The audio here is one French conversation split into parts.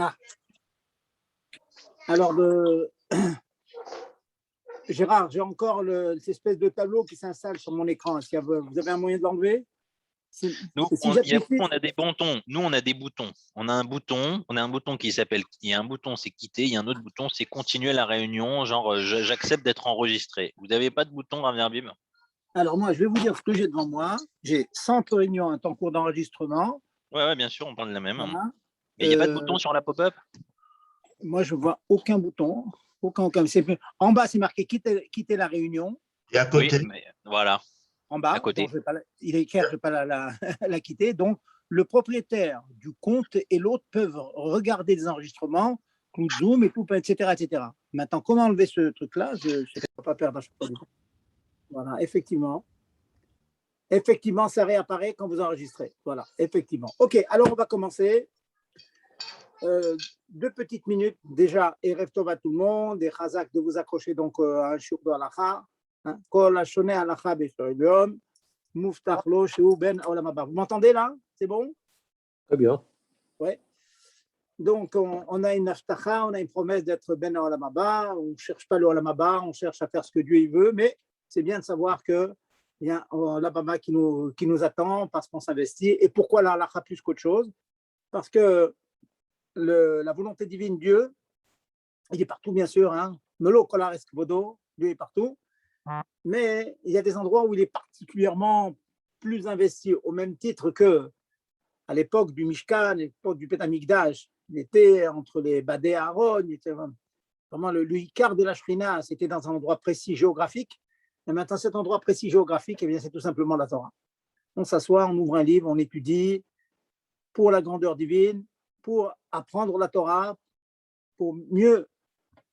Ah, alors, Gérard, j'ai encore cette espèce de tableau qui s'installe sur mon écran. Est-ce que vous avez un moyen de l'enlever? Si Nous, j'appuie dessus, on a des boutons. Nous, on a des boutons. On a un bouton qui s'appelle. Il y a un bouton, c'est quitter. Il y a un autre bouton, c'est continuer la réunion. Genre, j'accepte d'être enregistré. Vous n'avez pas de bouton, Raverbib? alors moi, je vais vous dire ce que j'ai devant moi. J'ai Centre Réunion, un temps cours d'enregistrement. Ouais, bien sûr, on parle de la même. Voilà. Mais il n'y a pas de bouton sur la pop-up? Moi, je vois aucun bouton. Aucun. En bas, c'est marqué quitter la réunion. Et à côté? Oui, mais voilà. En bas, à côté. donc il est clair, je ne vais pas la quitter. Donc, le propriétaire du compte et l'autre peuvent regarder des enregistrements, clou de Zoom et tout, etc., etc. Maintenant, comment enlever ce truc-là? Je ne sais pas perdre à chaque fois. Voilà, effectivement. Effectivement, ça réapparaît quand vous enregistrez. Voilà, effectivement. OK, alors on va commencer. 2 petites minutes déjà, et rêve tov à tout le monde, et chazak de vous accrocher donc à un shiur de halakha. Kol hashoneh halakha b'Israël yom, muftach lo shehu ben haolam haba. Vous m'entendez là? C'est bon? Très bien. Ouais. Donc on a une aftacha, on a une promesse d'être ben haolam haba. On ne cherche pas le haolam haba, on cherche à faire ce que Dieu il veut, mais c'est bien de savoir que il y a l'Abama qui nous attend parce qu'on s'investit. Et pourquoi la halakha plus qu'autre chose? Parce que la volonté divine, Dieu, il est partout, bien sûr. Melo kolar eskvodo, Dieu est partout. Mais il y a des endroits où il est particulièrement plus investi, au même titre que à l'époque du Mishkan, à l'époque du Beth Amikdash. Il était entre les Badé Aaron, il était vraiment le Icar de la Shrina, c'était dans un endroit précis géographique. Et maintenant, cet endroit précis géographique, eh bien, c'est tout simplement la Torah. On s'assoit, on ouvre un livre, on étudie pour la grandeur divine, pour apprendre la Torah, pour mieux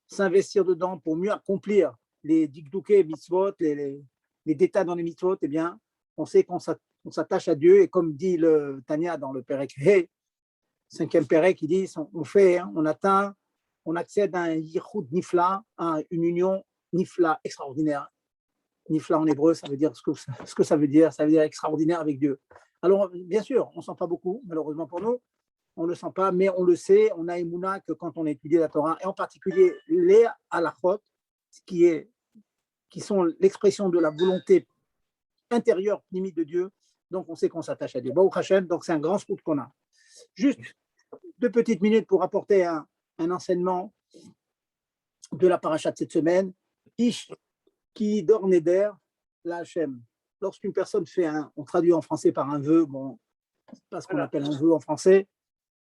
s'investir dedans, pour mieux accomplir les dikdouké mitzvot, les détails dans les mitzvot, eh bien, on sait qu'on s'attache à Dieu. Et comme dit le Tanya dans le Perek He, 5e Perek, il dit on fait, on atteint, on accède à un yichud nifla, à une union nifla extraordinaire. Nifla en hébreu, ça veut dire ce que ça veut dire extraordinaire avec Dieu. Alors, bien sûr, on ne sent pas beaucoup, malheureusement pour nous, on ne le sent pas, mais on le sait, on a émouna que quand on étudie la Torah, et en particulier les halachot, qui sont l'expression de la volonté intérieure, limite de Dieu, donc on sait qu'on s'attache à Dieu. Baruch Hashem, donc c'est un grand scoop qu'on a. Juste 2 petites minutes pour apporter un enseignement de la paracha de cette semaine. Ish qui dort neder la Hashem. Lorsqu'une personne fait on traduit en français par un vœu, bon, pas ce qu'on appelle un vœu en français,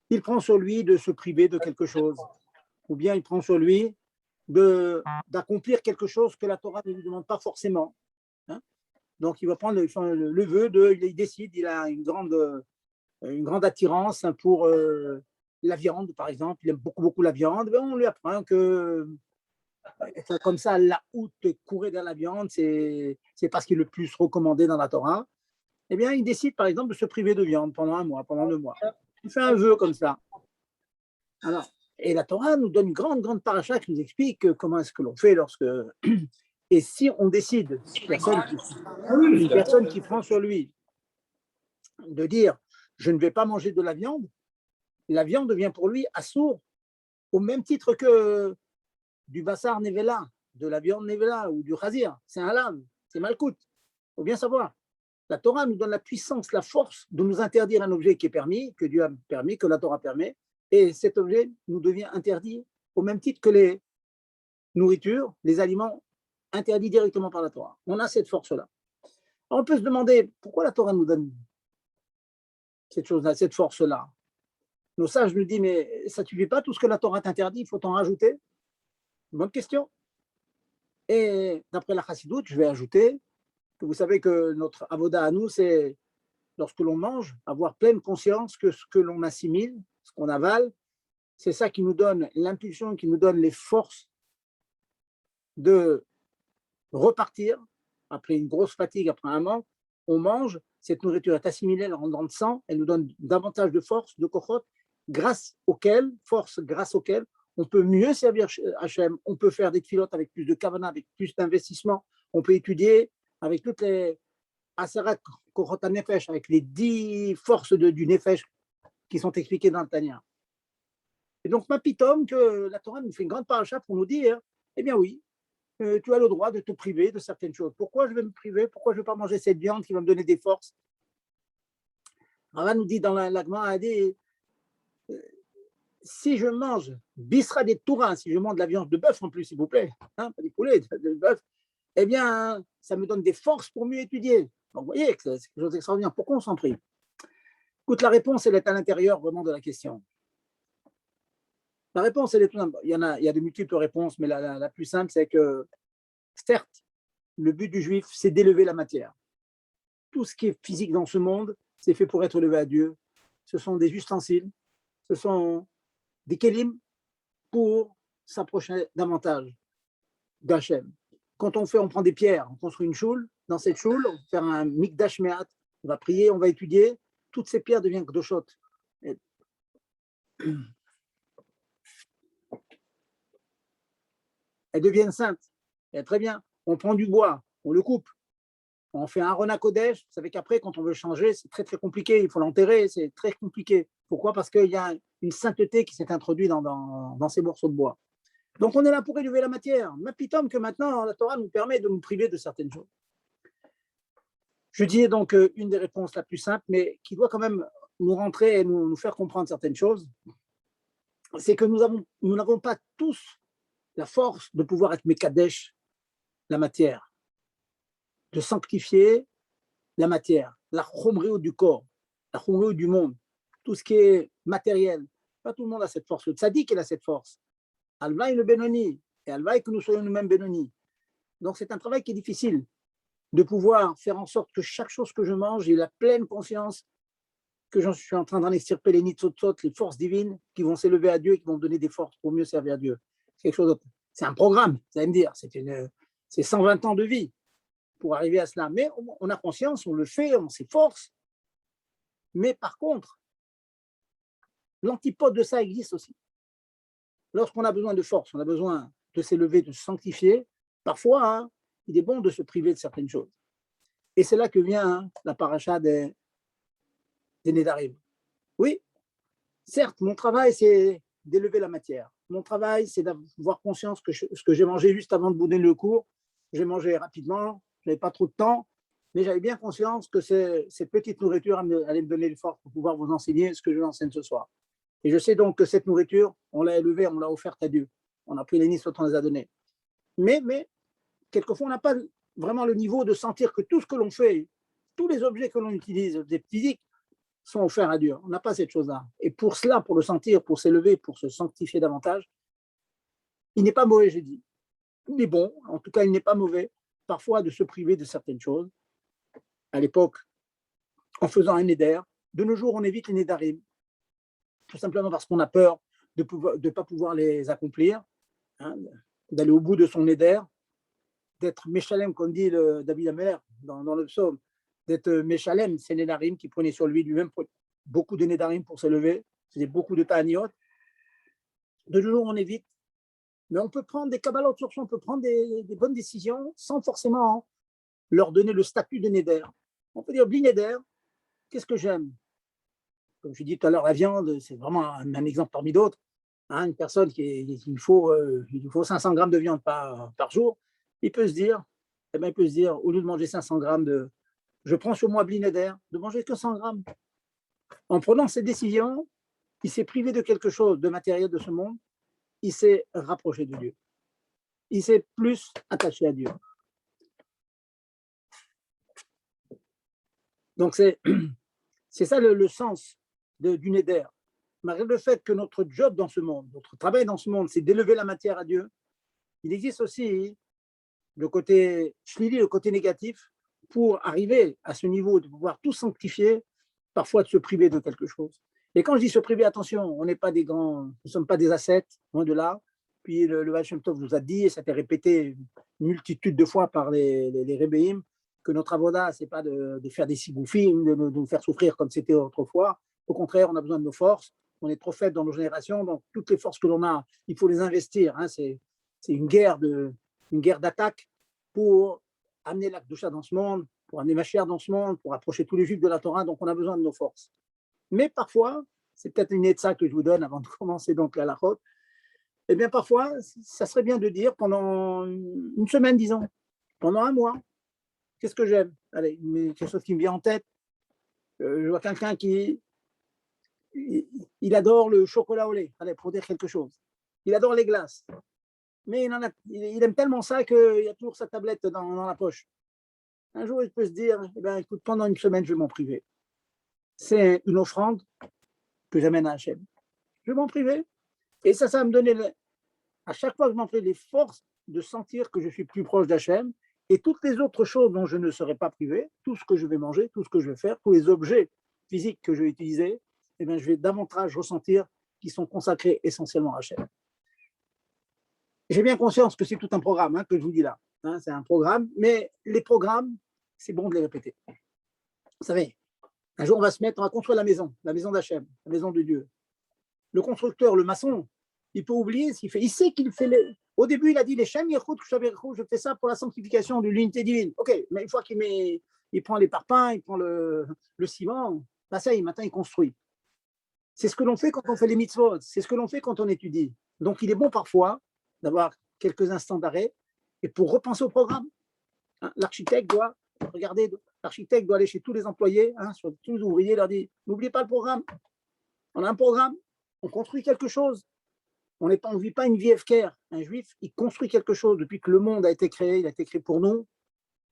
il prend sur lui de se priver de quelque chose, ou bien il prend sur lui d'accomplir quelque chose que la Torah ne lui demande pas forcément. Donc il va prendre le vœu il décide, il a une grande attirance pour la viande, par exemple, il aime beaucoup la viande, on lui apprend que comme ça, la houte courir dans la viande, c'est parce qu'il est le plus recommandé dans la Torah. Eh bien, il décide, par exemple, de se priver de viande pendant 1 mois, pendant 2 mois. Il fait un vœu comme ça. Alors, et la Torah nous donne une grande paracha qui nous explique comment est-ce que l'on fait lorsque... Et si on décide, une personne qui prend sur lui de dire « je ne vais pas manger de la viande devient pour lui assour, au même titre que du bassar nevela, de la viande nevela ou du chazir. C'est un lame, c'est malkout. Il faut bien savoir. La Torah nous donne la puissance, la force de nous interdire un objet qui est permis, que Dieu a permis, que la Torah permet, et cet objet nous devient interdit au même titre que les nourritures, les aliments interdits directement par la Torah. On a cette force-là. On peut se demander pourquoi la Torah nous donne cette chose-là, cette force-là. Nos sages nous disent, mais ça ne suffit pas tout ce que la Torah t'interdit, il faut en rajouter. Bonne question. Et d'après la Chassidoute, je vais ajouter que vous savez que notre avoda à nous, c'est lorsque l'on mange, avoir pleine conscience que ce que l'on assimile, ce qu'on avale, c'est ça qui nous donne l'impulsion, qui nous donne les forces de repartir après une grosse fatigue, après un manque. On mange, cette nourriture est assimilée, elle rentre dans le sang, elle nous donne davantage de force, de kochot, grâce auquel on peut mieux servir Hachem, on peut faire des tfilotes avec plus de kavana, avec plus d'investissement, on peut étudier avec toutes les asarat kochot nefesh, avec les 10 forces du nefesh qui sont expliquées dans le Tanya. Et donc, ma pitome, que la Torah nous fait une grande paracha pour nous dire, eh bien oui, tu as le droit de te priver de certaines choses. Pourquoi je vais me priver? Pourquoi je ne vais pas manger cette viande qui va me donner des forces? Rava nous dit dans la Gemara, elle dit, si je mange bisra des tourins, si je mange de la viande de bœuf en plus, s'il vous plaît, hein, pas du poulet, de bœuf, eh bien, ça me donne des forces pour mieux étudier. Donc, vous voyez que c'est quelque chose d'extraordinaire. Pourquoi on s'en prive? Écoute, la réponse, elle est à l'intérieur vraiment de la question. La réponse, elle est tout simple. Il y a de multiples réponses, mais la plus simple, c'est que, certes, le but du juif, c'est d'élever la matière. Tout ce qui est physique dans ce monde, c'est fait pour être élevé à Dieu. Ce sont des ustensiles, ce sont des kélim pour s'approcher davantage d'Hachem. Quand on prend des pierres, on construit une choule. Dans cette choule, on va faire un mikdash me'at. On va prier, on va étudier. Toutes ces pierres deviennent kdoshot. Elles deviennent saintes. Et très bien. On prend du bois, on le coupe. On fait un Arona Kodesh. Vous savez qu'après, quand on veut changer, c'est très, très compliqué. Il faut l'enterrer, c'est très compliqué. Pourquoi? Parce qu'il y a une sainteté qui s'est introduite dans ces morceaux de bois. Donc, on est là pour élever la matière. Ma pitome que maintenant, la Torah nous permet de nous priver de certaines choses. Je dis donc une des réponses la plus simple, mais qui doit quand même nous rentrer et nous faire comprendre certaines choses, c'est que nous n'avons pas tous la force de pouvoir être Mekadesh, la matière, de sanctifier la matière, la chomrio du corps, la chomrio du monde, tout ce qui est matériel. Pas tout le monde a cette force. Le tzaddik, il a cette force. Alvaï le Benoni, et Alvaï que nous soyons nous-mêmes Benoni. Donc c'est un travail qui est difficile, de pouvoir faire en sorte que chaque chose que je mange, j'ai la pleine conscience que je suis en train d'en extirper les nitzotzot, les forces divines qui vont s'élever à Dieu et qui vont me donner des forces pour mieux servir à Dieu. C'est quelque chose d'autre. C'est un programme, vous allez me dire. C'est 120 ans de vie pour arriver à cela. Mais on a conscience, on le fait, on s'efforce. Mais par contre, l'antipode de ça existe aussi. Lorsqu'on a besoin de force, on a besoin de s'élever, de se sanctifier, parfois, hein, il est bon de se priver de certaines choses. Et c'est là que vient la paracha des Nédarim. Oui, certes, mon travail, c'est d'élever la matière. Mon travail, c'est d'avoir conscience que ce que j'ai mangé juste avant de vous donner le cours, j'ai mangé rapidement, je n'avais pas trop de temps, mais j'avais bien conscience que cette petite nourriture allait me donner le force pour pouvoir vous enseigner ce que je vous enseigne ce soir. Et je sais donc que cette nourriture, on l'a élevée, on l'a offerte à Dieu. On a pris les nids, on les a donnés. Mais quelquefois, on n'a pas vraiment le niveau de sentir que tout ce que l'on fait, tous les objets que l'on utilise, des physiques, sont offerts à Dieu. On n'a pas cette chose-là. Et pour cela, pour le sentir, pour s'élever, pour se sanctifier davantage, il n'est pas mauvais, j'ai dit. Il est bon, en tout cas, il n'est pas mauvais, parfois, de se priver de certaines choses. À l'époque, en faisant un néder, de nos jours, on évite les nédarim, tout simplement parce qu'on a peur de ne pas pouvoir les accomplir, hein, d'aller au bout de son néder, d'être méchalem, comme dit David Amer dans le psaume, d'être méchalem, c'est Nédarim qui prenait sur lui-même beaucoup de Nédarim pour s'élever, c'était beaucoup de Ta'aniot. De nos jours, on évite, mais on peut prendre des kabbalotes sur soi, on peut prendre des bonnes décisions sans forcément leur donner le statut de Néder. On peut dire, bli Néder, qu'est-ce que j'aime? Comme je dis tout à l'heure, la viande, c'est vraiment un exemple parmi d'autres. Hein, une personne il faut 500 grammes de viande par jour, il peut se dire, au lieu de manger 500 grammes je prends sur moi bli Néder, de manger que 100 grammes. En prenant cette décision, il s'est privé de quelque chose de matériel de ce monde, il s'est rapproché de Dieu. Il s'est plus attaché à Dieu. Donc c'est ça le sens du Néder. Malgré le fait que notre job dans ce monde, notre travail dans ce monde, c'est d'élever la matière à Dieu, il existe aussi le côté shlili, le côté négatif, pour arriver à ce niveau de pouvoir tout sanctifier, parfois de se priver de quelque chose. Et quand je dis se priver, attention, on n'est pas des grands, nous ne sommes pas des ascètes, loin de là. Puis le Baal Shem Tov nous a dit, et ça a été répété une multitude de fois par les Rebbeim, que notre avoda, ce n'est pas de faire des sigoufim, de nous faire souffrir comme c'était autrefois. Au contraire, on a besoin de nos forces. On est trop faibles dans nos générations, donc toutes les forces que l'on a, il faut les investir. Hein, c'est une guerre d'attaque pour amener l'Akdoucha dans ce monde, pour amener Mashiach dans ce monde, pour approcher tous les Juifs de la Torah, donc on a besoin de nos forces. Mais parfois, c'est peut-être une aide ça que je vous donne avant de commencer donc la halachot. Eh bien, parfois, ça serait bien de dire pendant une semaine, disons, pendant un mois, qu'est-ce que j'aime? Allez, quelque chose qui me vient en tête. Je vois quelqu'un qui il adore le chocolat au lait, allez, pour dire quelque chose. Il adore les glaces. Mais il aime tellement ça qu'il a toujours sa tablette dans la poche. Un jour, il peut se dire, eh ben, écoute, pendant une semaine, je vais m'en priver. C'est une offrande que j'amène à Hachem. Je vais m'en priver. Et ça va me donner, à chaque fois que je m'en prive, les forces de sentir que je suis plus proche d'Hachem. Et toutes les autres choses dont je ne serai pas privé, tout ce que je vais manger, tout ce que je vais faire, tous les objets physiques que je vais utiliser, eh bien, je vais davantage ressentir qu'ils sont consacrés essentiellement à Hachem. J'ai bien conscience que c'est tout un programme que je vous dis là. C'est un programme, mais les programmes, c'est bon de les répéter. Vous savez, un jour, on va construire la maison d'Hachem, la maison de Dieu. Le constructeur, le maçon, il peut oublier ce qu'il fait. Il sait qu'il fait Au début, il a dit les Shem Yechut, je fais ça pour la sanctification de l'unité divine. Ok, mais une fois il prend les parpaings, il prend le ciment, là, ça y est, maintenant il construit. C'est ce que l'on fait quand on fait les mitzvot, c'est ce que l'on fait quand on étudie. Donc, il est bon parfois d'avoir quelques instants d'arrêt et pour repenser au programme. L'architecte doit aller chez tous les employés, sur tous les ouvriers, leur dire n'oubliez pas le programme. On a un programme, on construit quelque chose. On ne vit pas une vie efkère. Un juif, il construit quelque chose depuis que le monde a été créé. Il a été créé pour nous.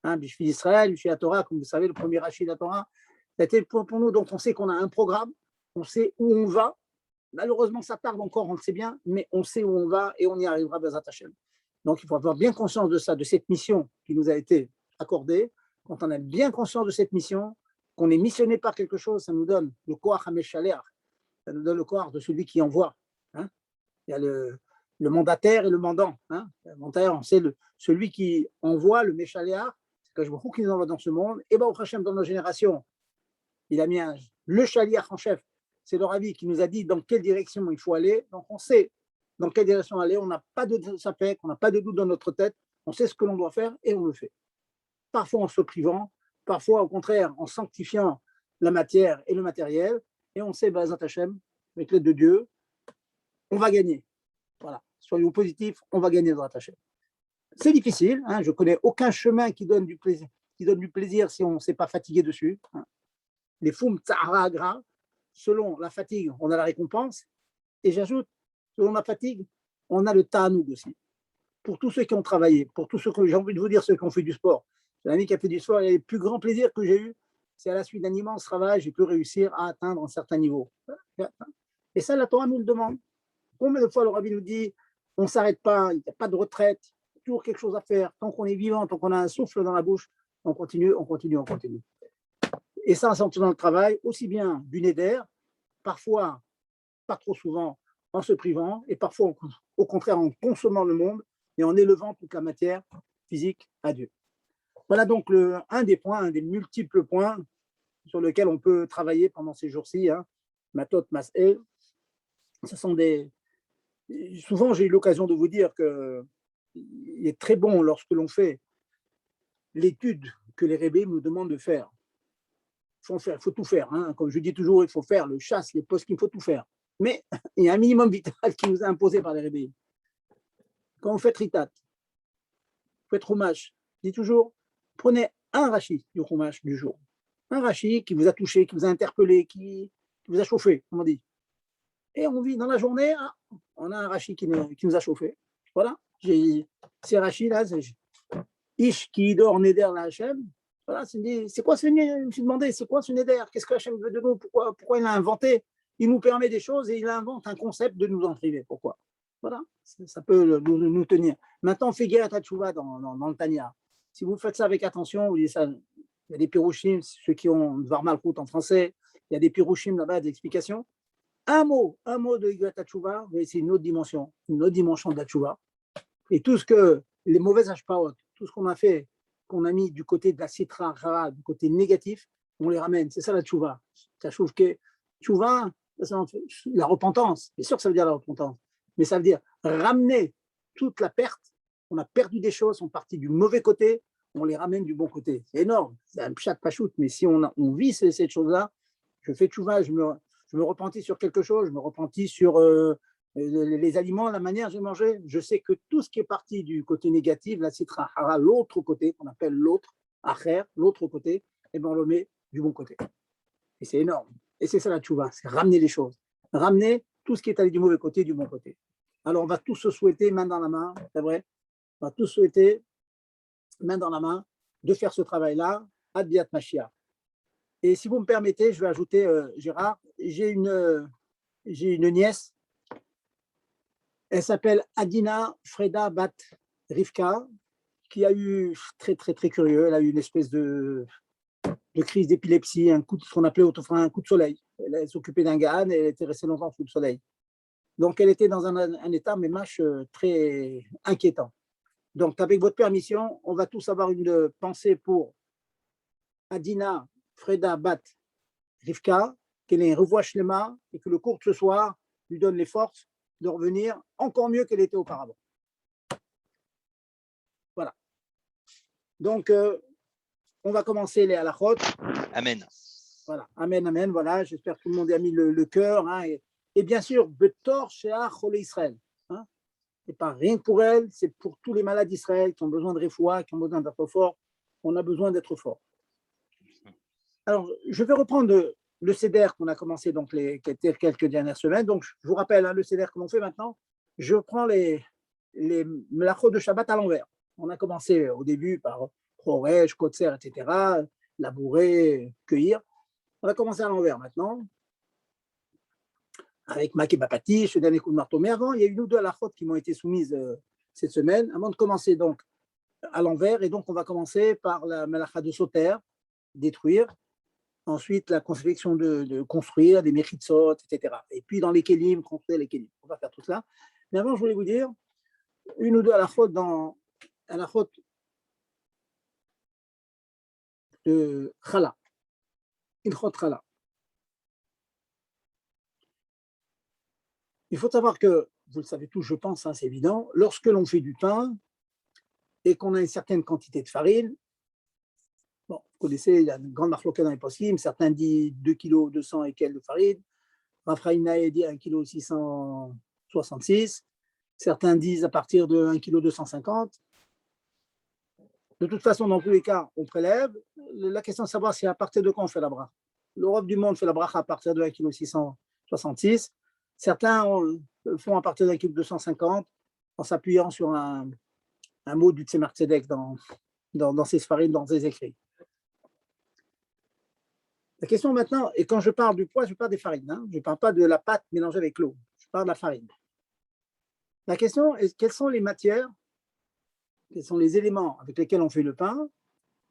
Bishvi d'Israël, Bishvi la Torah, comme vous savez, le premier Rashi de la Torah, ça a été pour nous. Donc on sait qu'on a un programme, on sait où on va. Malheureusement, ça tarde encore, on le sait bien, mais on sait où on va et on y arrivera, Bezat Hashem. Donc il faut avoir bien conscience de ça, de cette mission qui nous a été accordée. Quand on a bien conscience de cette mission, qu'on est missionné par quelque chose, ça nous donne le koach hameshalech, ça nous donne le koach de celui qui envoie. Il y a le mandataire et le mandant. Le mandataire, c'est celui qui envoie le meshaléach, c'est que je vois qui nous envoie dans ce monde. Et au Hachem, dans nos générations, il a mis le shaliach en chef. C'est le Rabbi qui nous a dit dans quelle direction il faut aller. Donc on sait dans quelle direction aller. On n'a pas de sapek, on n'a pas de doute dans notre tête. On sait ce que l'on doit faire et on le fait. Parfois en se privant, parfois au contraire en sanctifiant la matière et le matériel. Et on sait, Bezat Hashem, avec l'aide de Dieu, on va gagner. Voilà. Soyons positifs, on va gagner dans la tâche. C'est difficile, je ne connais aucun chemin qui donne du plaisir si on ne s'est pas fatigué dessus. Les foum tsahara agra, selon la fatigue, on a la récompense. Et j'ajoute, selon la fatigue, on a le ta'anoug aussi. Pour tous ceux qui ont travaillé, pour tous ceux que j'ai envie de vous dire, ceux qui ont fait du sport. J'ai un ami qui a fait du sport, et le plus grand plaisir que j'ai eu, c'est à la suite d'un immense travail, j'ai pu réussir à atteindre un certain niveau. Et ça, la Torah nous le demande. Combien de fois le Rabbi nous dit on ne s'arrête pas, il n'y a pas de retraite, toujours quelque chose à faire. Tant qu'on est vivant, tant qu'on a un souffle dans la bouche, on continue, on continue, on continue. Et ça, c'est dans le travail, aussi bien du neder, parfois, pas trop souvent, en se privant, et parfois, au contraire, en consommant le monde et en élevant toute la matière physique à Dieu. Voilà donc un des points, un des multiples points sur lesquels on peut travailler pendant ces jours-ci. Matot, Mas'el, ce sont des... Souvent, j'ai eu l'occasion de vous dire qu'il est très bon lorsque l'on fait l'étude que les rébés nous demandent de faire. Il faut tout faire. Comme je dis toujours, il faut faire le chasse, les postes, il faut tout faire. Mais il y a un minimum vital qui nous est imposé par les rébés. Quand vous faites ritat, vous faites chumash, je dis toujours, prenez un rashi du chumash du jour. Un rashi qui vous a touché, qui vous a interpellé, qui vous a chauffé, comme on dit. Et on vit dans la journée, on a un rashi qui nous a chauffé. Voilà, ces rachis-là, Ish qui dort Neder la Hachem. Voilà, c'est quoi ce Neder? Je me suis demandé, c'est quoi ce Neder? Qu'est-ce que Hachem veut de nous? Pourquoi il l'a inventé? Il nous permet des choses et il invente un concept de nous en priver. Pourquoi? Voilà, ça peut nous tenir. Maintenant, on fait Gerat HaTshuva dans le Tanya. Si vous faites ça avec attention, vous dites ça, il y a des pirouchim, ceux qui ont Dvar Malchut en français, il y a des pirouchim là-bas, des explications. Un mot de Gerat HaTshuva, c'est une autre dimension de la Tshuva. Et tout ce que les mauvaises hashpaot, tout ce qu'on a fait, qu'on a mis du côté de la sitra rara, du côté négatif, on les ramène. C'est ça la Tshuva. Tshuva, la repentance. Bien sûr que ça veut dire la repentance, mais ça veut dire ramener toute la perte. On a perdu des choses, on est parti du mauvais côté, on les ramène du bon côté. C'est énorme, c'est un pshat pachout, mais si on vit cette chose-là, je fais Tshuva, je me repentis sur quelque chose, je me repentis sur les aliments, la manière dont j'ai mangé. Je sais que tout ce qui est parti du côté négatif, la citra hara, l'autre côté, qu'on appelle l'autre, acher, l'autre côté, et bien on le met du bon côté. Et c'est énorme. Et c'est ça la tchouva, c'est ramener les choses. Ramener tout ce qui est allé du mauvais côté, du bon côté. Alors on va tous se souhaiter, main dans la main, c'est vrai, on va tous souhaiter, main dans la main, de faire ce travail-là, ad biat Mashiach. Et si vous me permettez, je vais ajouter, Gérard, j'ai une nièce, elle s'appelle Adina Freda Bat Rivka, qui a eu, très très très curieux, elle a eu une espèce de crise d'épilepsie, un coup de, ce qu'on appelait autrefois un coup de soleil. Elle s'occupait d'un gars et elle était restée longtemps sous le soleil. Donc elle était dans un état, mais mâche, très inquiétant. Donc avec votre permission, on va tous avoir une pensée pour Adina Freda Bat Rivka, qu'elle ait revoie Shlema et que le cours de ce soir lui donne les forces de revenir encore mieux qu'elle était auparavant. Voilà. Donc, on va commencer les halachot. Amen. Voilà. Amen, amen. Voilà. J'espère que tout le monde a mis le cœur. Hein, et bien sûr, Betor Sheach Chole Israël. Hein, c'est pas rien que pour elle, c'est pour tous les malades d'Israël qui ont besoin de réfoua, qui ont besoin d'être forts. On a besoin d'être forts. Alors, je vais reprendre le CEDER qu'on a commencé donc quelques dernières semaines. Donc, je vous rappelle, hein, le CEDER que l'on fait maintenant, je prends les melachot de Shabbat à l'envers. On a commencé au début par Choresh, Kotser, etc., labourer, cueillir. On va commencer à l'envers maintenant, avec Mak et Bapati, ce dernier coup de marteau. Mais avant, il y a une ou deux halachot qui m'ont été soumises cette semaine, avant de commencer donc à l'envers. Et donc, on va commencer par la melacha de Soter, détruire. Ensuite, la conception de construire des mechitsot, etc. Et puis, dans les kelim, construire les kelim. On va faire tout cela. Mais avant, je voulais vous dire une ou deux halachot dans halachot de chala, ilchot chala. Il faut savoir que, vous le savez tous, je pense, hein, c'est évident, lorsque l'on fait du pain et qu'on a une certaine quantité de farine, bon, vous connaissez, il y a une grande marloquette dans les possibles, certains disent 2 kg 200 et quelques de farine, Raphaïnaï dit 1 kg 666, certains disent à partir de 1 kg 250. De toute façon, dans tous les cas, on prélève. La question de savoir c'est à partir de quand on fait la bracha. L'Europe du monde fait la bracha à partir de 1 kg 666. Certains font à partir d'un kg 250 en s'appuyant sur un mot du Tzemar Tzedek dans ses farines, dans ses écrits. La question maintenant, et quand je parle du poids, je parle des farines. Hein, je ne parle pas de la pâte mélangée avec l'eau. Je parle de la farine. La question est quelles sont les matières, quels sont les éléments avec lesquels on fait le pain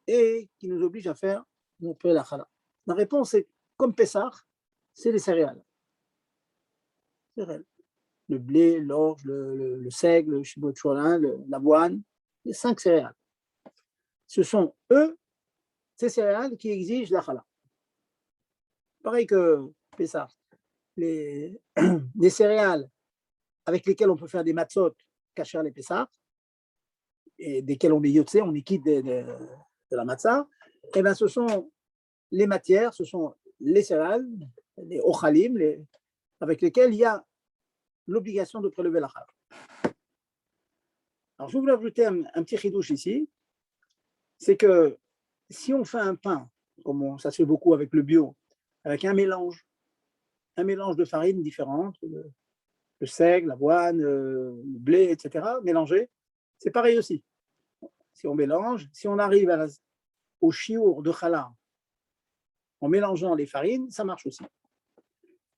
et qui nous obligent à faire la chala. La réponse est comme Pessah, c'est les céréales. Le blé, l'orge, le seigle, le chibot cholin, l'avoine, les 5 céréales. Ce sont eux, ces céréales, qui exigent la chala. Pareil que Pessah, les céréales avec lesquelles on peut faire des matzot, kasher les Pessah, et desquels on est yotze, on est quitte de la matzah, et bien ce sont les matières, ce sont les céréales, les ochalim, avec lesquels il y a l'obligation de prélever la chala. Alors je voulais ajouter un petit chidouche ici, c'est que si on fait un pain, comme ça se fait beaucoup avec le bio, avec un mélange de farines différentes, le seigle, l'avoine, le blé, etc., mélangé, c'est pareil aussi. Si on mélange, si on arrive au chiour de chala en mélangeant les farines, ça marche aussi.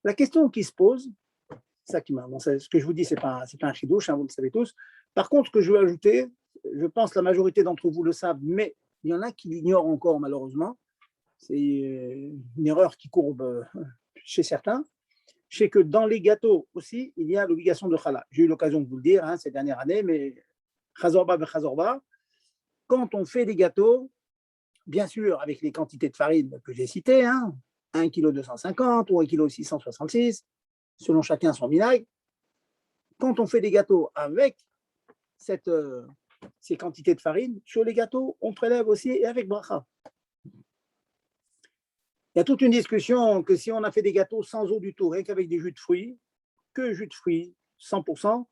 La question qui se pose, ça qui bon, ce que je vous dis, c'est pas un chidouche, hein, vous le savez tous. Par contre, ce que je veux ajouter, je pense que la majorité d'entre vous le savent, mais il y en a qui l'ignorent encore malheureusement. C'est une erreur qui courbe chez certains. Je sais que dans les gâteaux aussi, il y a l'obligation de chala. J'ai eu l'occasion de vous le dire ces dernières années, mais chazorba, quand on fait des gâteaux, bien sûr, avec les quantités de farine que j'ai citées, 1 kg 250 ou 1 kg 666, selon chacun son vinaigre, quand on fait des gâteaux avec ces quantités de farine, sur les gâteaux, on prélève aussi et avec bracha. y a toute une discussion que si on a fait des gâteaux sans eau du tout, rien qu'avec des jus de fruits, que jus de fruits, 100%,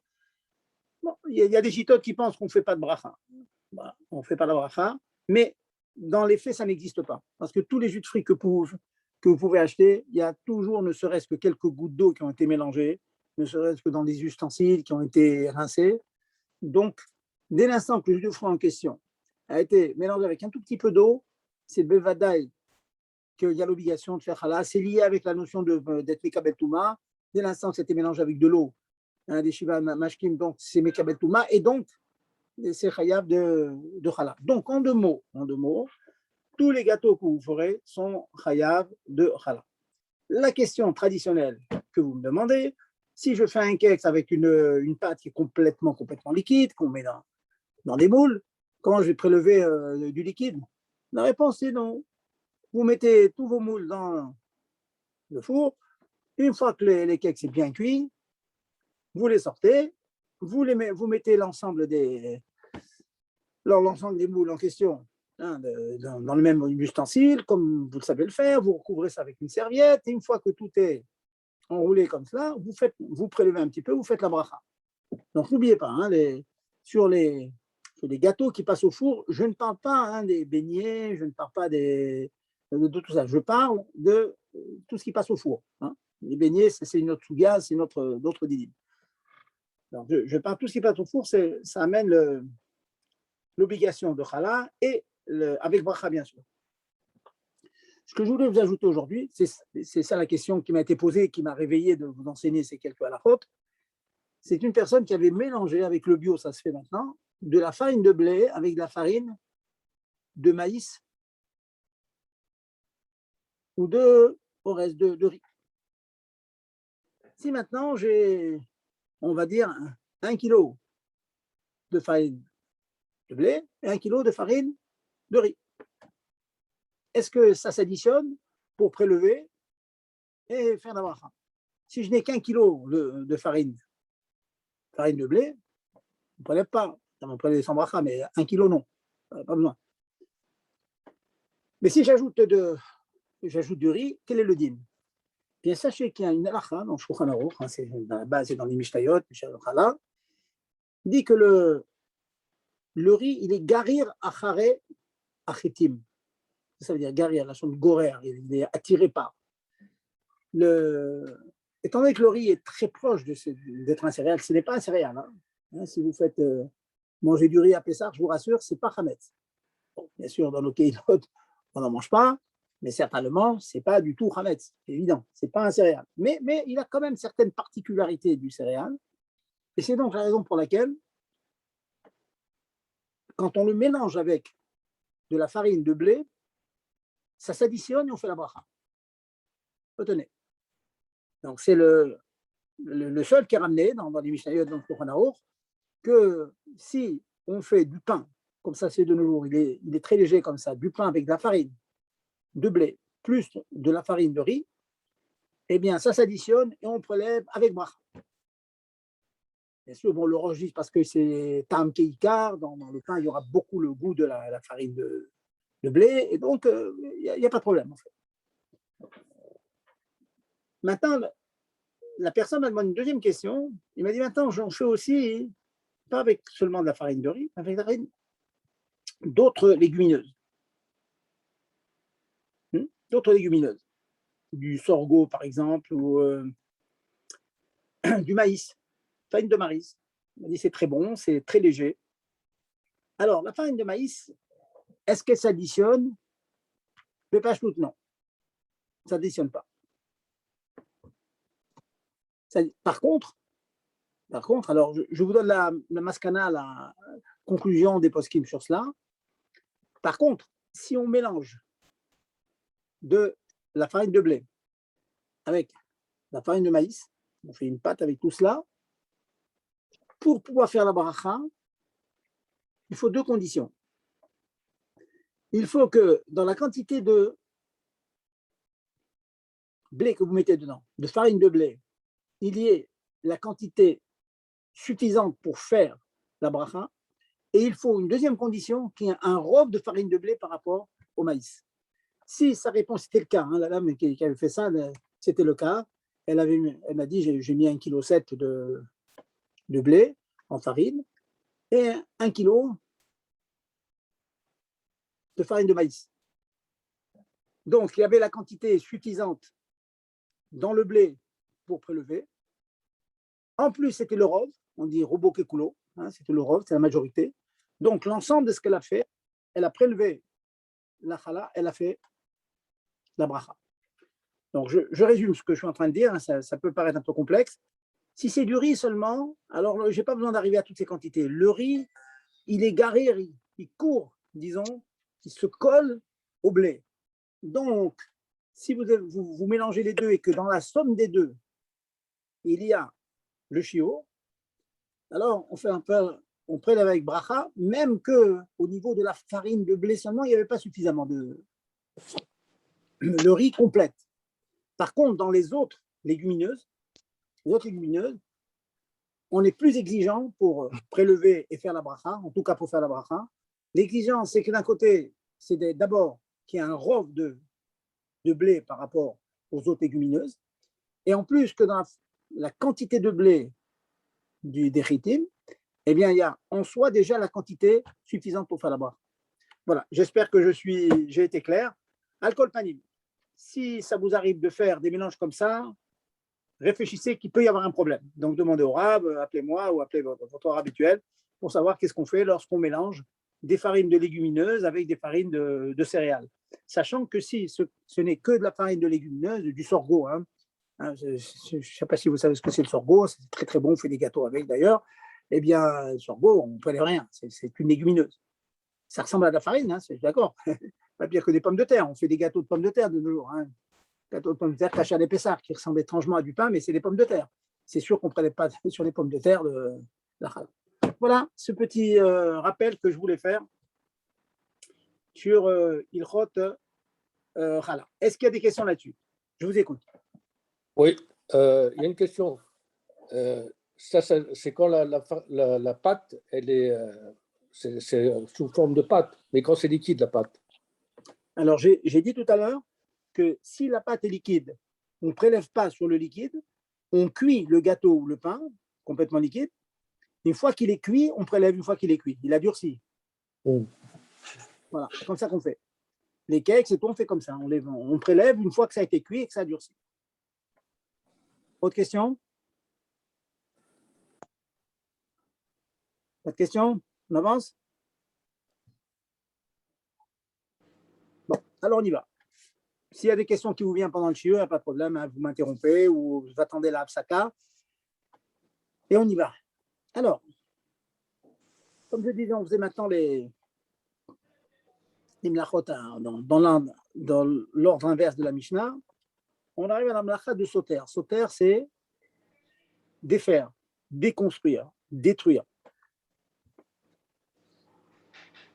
bon, il y a des chitotes qui pensent qu'on ne fait pas de bracha. Voilà, on ne fait pas de bracha, mais dans les faits, ça n'existe pas. Parce que tous les jus de fruits que vous pouvez acheter, il y a toujours ne serait-ce que quelques gouttes d'eau qui ont été mélangées, ne serait-ce que dans des ustensiles qui ont été rincés. Donc, dès l'instant que le jus de fruits en question a été mélangé avec un tout petit peu d'eau, c'est bevadaï qu'il y a l'obligation de faire halal. C'est lié avec la notion d'être mekabel touma. Dès l'instant que c'était mélangé avec de l'eau, des shiva mashkim, donc c'est mekabel touma, et donc c'est chayav de halal. Donc, en deux mots, tous les gâteaux que vous ferez sont chayav de halal. La question traditionnelle que vous me demandez, si je fais un cake avec une pâte qui est complètement liquide, qu'on met dans des moules, comment je vais prélever du liquide? La réponse est non. Vous mettez tous vos moules dans le four. Une fois que les cakes sont bien cuits, vous les sortez, vous mettez l'ensemble des moules en question dans le même ustensile, comme vous le savez le faire. Vous recouvrez ça avec une serviette. Et une fois que tout est enroulé comme cela, vous prélevez un petit peu, vous faites la bracha. Donc n'oubliez pas, sur les gâteaux qui passent au four, je ne parle pas des beignets, je ne parle pas de tout ça. Je parle de tout ce qui passe au four. Les beignets, c'est une autre souga, c'est d'autres didim. Donc je parle de tout ce qui passe au four, ça amène l'obligation de challah et avec bracha, bien sûr. Ce que je voulais vous ajouter aujourd'hui, c'est ça la question qui m'a été posée et qui m'a réveillé de vous enseigner ces quelques halakhot. C'est une personne qui avait mélangé avec le bio, ça se fait maintenant, de la farine de blé avec de la farine de maïs ou au reste de riz. Si maintenant j'ai, on va dire, 1 kilo de farine de blé et 1 kilo de farine de riz, est-ce que ça s'additionne pour prélever et faire la bracha? Si je n'ai qu'1 kilo de farine de blé, on ne prélève pas. Ça m'en prélève sans bracha, mais 1 kilo, non. Pas besoin. Mais si j'ajoute du riz, quel est le din? Bien, sachez qu'il y a une halakha dans Shulchan Aruch, c'est dans la base, c'est dans les Mishnayot, dit que le riz, il est garir achare achitim. Ça veut dire garir, la chambre gorer, il est attiré par. Étant donné que le riz est très proche d'être un céréale, ce n'est pas un céréale. Si vous faites manger du riz à Pessah, je vous rassure, ce n'est pas Hametz. Bon, bien sûr, dans nos kéilot, on n'en mange pas, mais certainement, ce n'est pas du tout Hametz, c'est évident, ce n'est pas un céréale. Mais il a quand même certaines particularités du céréale, et c'est donc la raison pour laquelle, quand on le mélange avec de la farine de blé, ça s'additionne et on fait la bracha. Retenez. Donc c'est le seul qui est ramené dans les Mishnayot, dans le Shulchan Aruch, que si on fait du pain, comme ça c'est de nos jours, il est très léger comme ça, du pain avec de la farine de blé plus de la farine de riz, eh bien ça s'additionne et on prélève avec bracha. Bien sûr, bon, le registre parce que c'est tam keikar, dans le pain il y aura beaucoup le goût de la farine de blé, et donc il n'y a pas de problème en fait. Maintenant, la personne m'a demandé une deuxième question. Il m'a dit maintenant, j'en fais aussi, pas avec seulement de la farine de riz, avec d'autres légumineuses. D'autres légumineuses. Du sorgho, par exemple, ou du maïs, farine de maïs. Il m'a dit c'est très bon, c'est très léger. Alors, la farine de maïs, est-ce qu'elle s'additionne? Le pachtout, non. Ça ne s'additionne pas. Par contre, alors je vous donne la maskana, la conclusion des poskim sur cela. Par contre, si on mélange de la farine de blé avec la farine de maïs, on fait une pâte avec tout cela, pour pouvoir faire la bracha, il faut deux conditions. Il faut que dans la quantité de blé que vous mettez dedans, de farine de blé, il y ait la quantité suffisante pour faire la bracha, et il faut une deuxième condition qui est un robe de farine de blé par rapport au maïs. Si sa réponse était le cas, hein, la dame qui avait fait ça, c'était le cas, elle m'a dit j'ai mis 1,7 kg de blé en farine et 1 kg de farine de maïs. Donc, il y avait la quantité suffisante dans le blé pour prélever. En plus, c'était le rov, on dit robot kekulo, hein, c'était le rov, c'est la majorité. Donc, l'ensemble de ce qu'elle a fait, elle a prélevé la chala, elle a fait la bracha. Donc, je résume ce que je suis en train de dire, hein, ça peut paraître un peu complexe. Si c'est du riz seulement, alors je n'ai pas besoin d'arriver à toutes ces quantités. Le riz, il est garé, il court, disons, il se colle au blé. Donc, si vous mélangez les deux et que dans la somme des deux, il y a le chiot, alors on prélève avec bracha, même qu'au niveau de la farine de blé seulement, il n'y avait pas suffisamment de. Le riz complète. Par contre, dans les autres légumineuses, on est plus exigeant pour prélever et faire la bracha, en tout cas pour faire la bracha. L'exigence, c'est que d'un côté, c'est d'abord qu'il y a un rov de blé par rapport aux autres légumineuses, et en plus que dans la quantité de blé des chitim, eh bien, il y a en soi déjà la quantité suffisante pour faire la bracha. Voilà, j'espère que j'ai été clair. Alcool panim. Si ça vous arrive de faire des mélanges comme ça, réfléchissez qu'il peut y avoir un problème. Donc, demandez au rab, appelez-moi ou appelez votre rab habituel pour savoir qu'est-ce qu'on fait lorsqu'on mélange des farines de légumineuses avec des farines de céréales. Sachant que si ce n'est que de la farine de légumineuses, du sorgho, hein, je ne sais pas si vous savez ce que c'est le sorgho, c'est très très bon, on fait des gâteaux avec d'ailleurs, eh bien, le sorgho, on ne peut aller rien, c'est une légumineuse. Ça ressemble à de la farine, hein, c'est d'accord. Pas pire que des pommes de terre, on fait des gâteaux de pommes de terre de nos jours. Hein. Gâteaux de pommes de terre cachés à l'épaisseur, qui ressemblent étrangement à du pain, mais c'est des pommes de terre. C'est sûr qu'on ne prenait pas sur les pommes de terre de la challah. Voilà ce petit rappel que je voulais faire sur Ilchot Challah. Est-ce qu'il y a des questions là-dessus? Je vous écoute. Oui, il y a une question. C'est quand la pâte, elle est, c'est sous forme de pâte, mais quand c'est liquide, la pâte. Alors, j'ai dit tout à l'heure que si la pâte est liquide, on ne prélève pas sur le liquide, on cuit le gâteau ou le pain complètement liquide. Une fois qu'il est cuit, on prélève une fois qu'il est cuit. Il a durci. Voilà, c'est comme ça qu'on fait. Les cakes, c'est tout, on fait comme ça. On prélève une fois que ça a été cuit et que ça a durci. Autre question? Pas de question? On avance? Bon, alors on y va. S'il y a des questions qui vous viennent pendant le shiur, il n'y a pas de problème, hein, vous m'interrompez ou vous attendez la hapsaka. Et on y va. Alors, comme je disais, on faisait maintenant les mlachot dans l'ordre inverse de la Mishnah. On arrive à la mlacha de Soter. Soter, c'est défaire, déconstruire, détruire.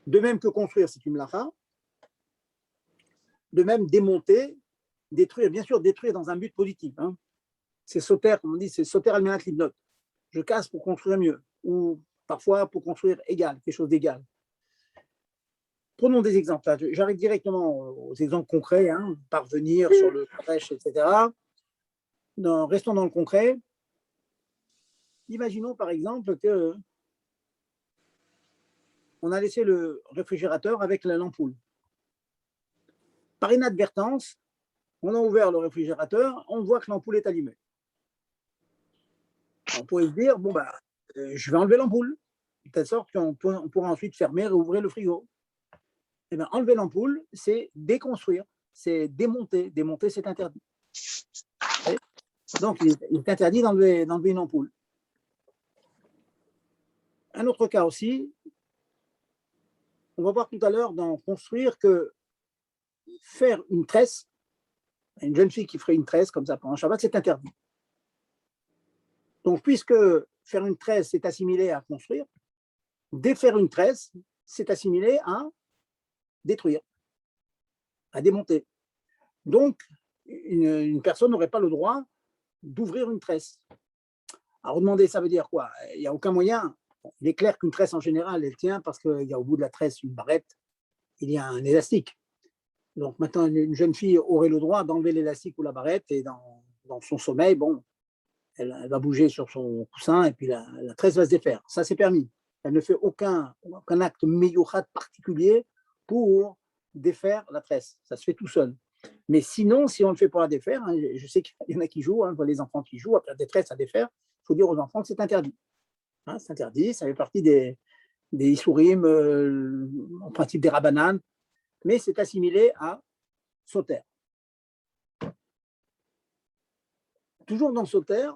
De même que construire, c'est une mlacha. De même, démonter, détruire, bien sûr, détruire dans un but positif. Hein. C'est Soter, comme on dit, c'est Soter al-menat libnot. Je casse pour construire mieux, ou parfois pour construire égal, quelque chose d'égal. Prenons des exemples. J'arrive directement aux exemples concrets, hein, parvenir sur le crèche, etc. Restons dans le concret. Imaginons par exemple que on a laissé le réfrigérateur avec l'ampoule. Par inadvertance, on a ouvert le réfrigérateur, on voit que l'ampoule est allumée. On pourrait se dire, bon, je vais enlever l'ampoule, de telle sorte qu'on pourra ensuite fermer et ouvrir le frigo. Eh bien, enlever l'ampoule, c'est déconstruire, c'est démonter. Démonter, c'est interdit. Et donc, il est interdit d'enlever une ampoule. Un autre cas aussi, on va voir tout à l'heure dans construire que faire une tresse, une jeune fille qui ferait une tresse comme ça pendant Shabbat, c'est interdit. Donc, puisque faire une tresse est assimilé à construire, défaire une tresse, c'est assimilé à détruire, à démonter. Donc, une personne n'aurait pas le droit d'ouvrir une tresse. Alors, demander, ça veut dire quoi? Il n'y a aucun moyen. Il est clair qu'une tresse, en général, elle tient parce qu'il y a au bout de la tresse une barrette, il y a un élastique. Donc maintenant, une jeune fille aurait le droit d'enlever l'élastique ou la barrette et dans son sommeil, bon, elle va bouger sur son coussin et puis la tresse va se défaire. Ça, c'est permis. Elle ne fait aucun acte meyouchat particulier pour défaire la tresse. Ça se fait tout seul. Mais sinon, si on le fait pour la défaire, hein, je sais qu'il y en a qui jouent, hein, les enfants qui jouent, après la détresse à défaire, il faut dire aux enfants que c'est interdit. Hein, c'est interdit, ça fait partie des Issourim, en principe des Rabbanan, mais c'est assimilé à Soter. Toujours dans Soter,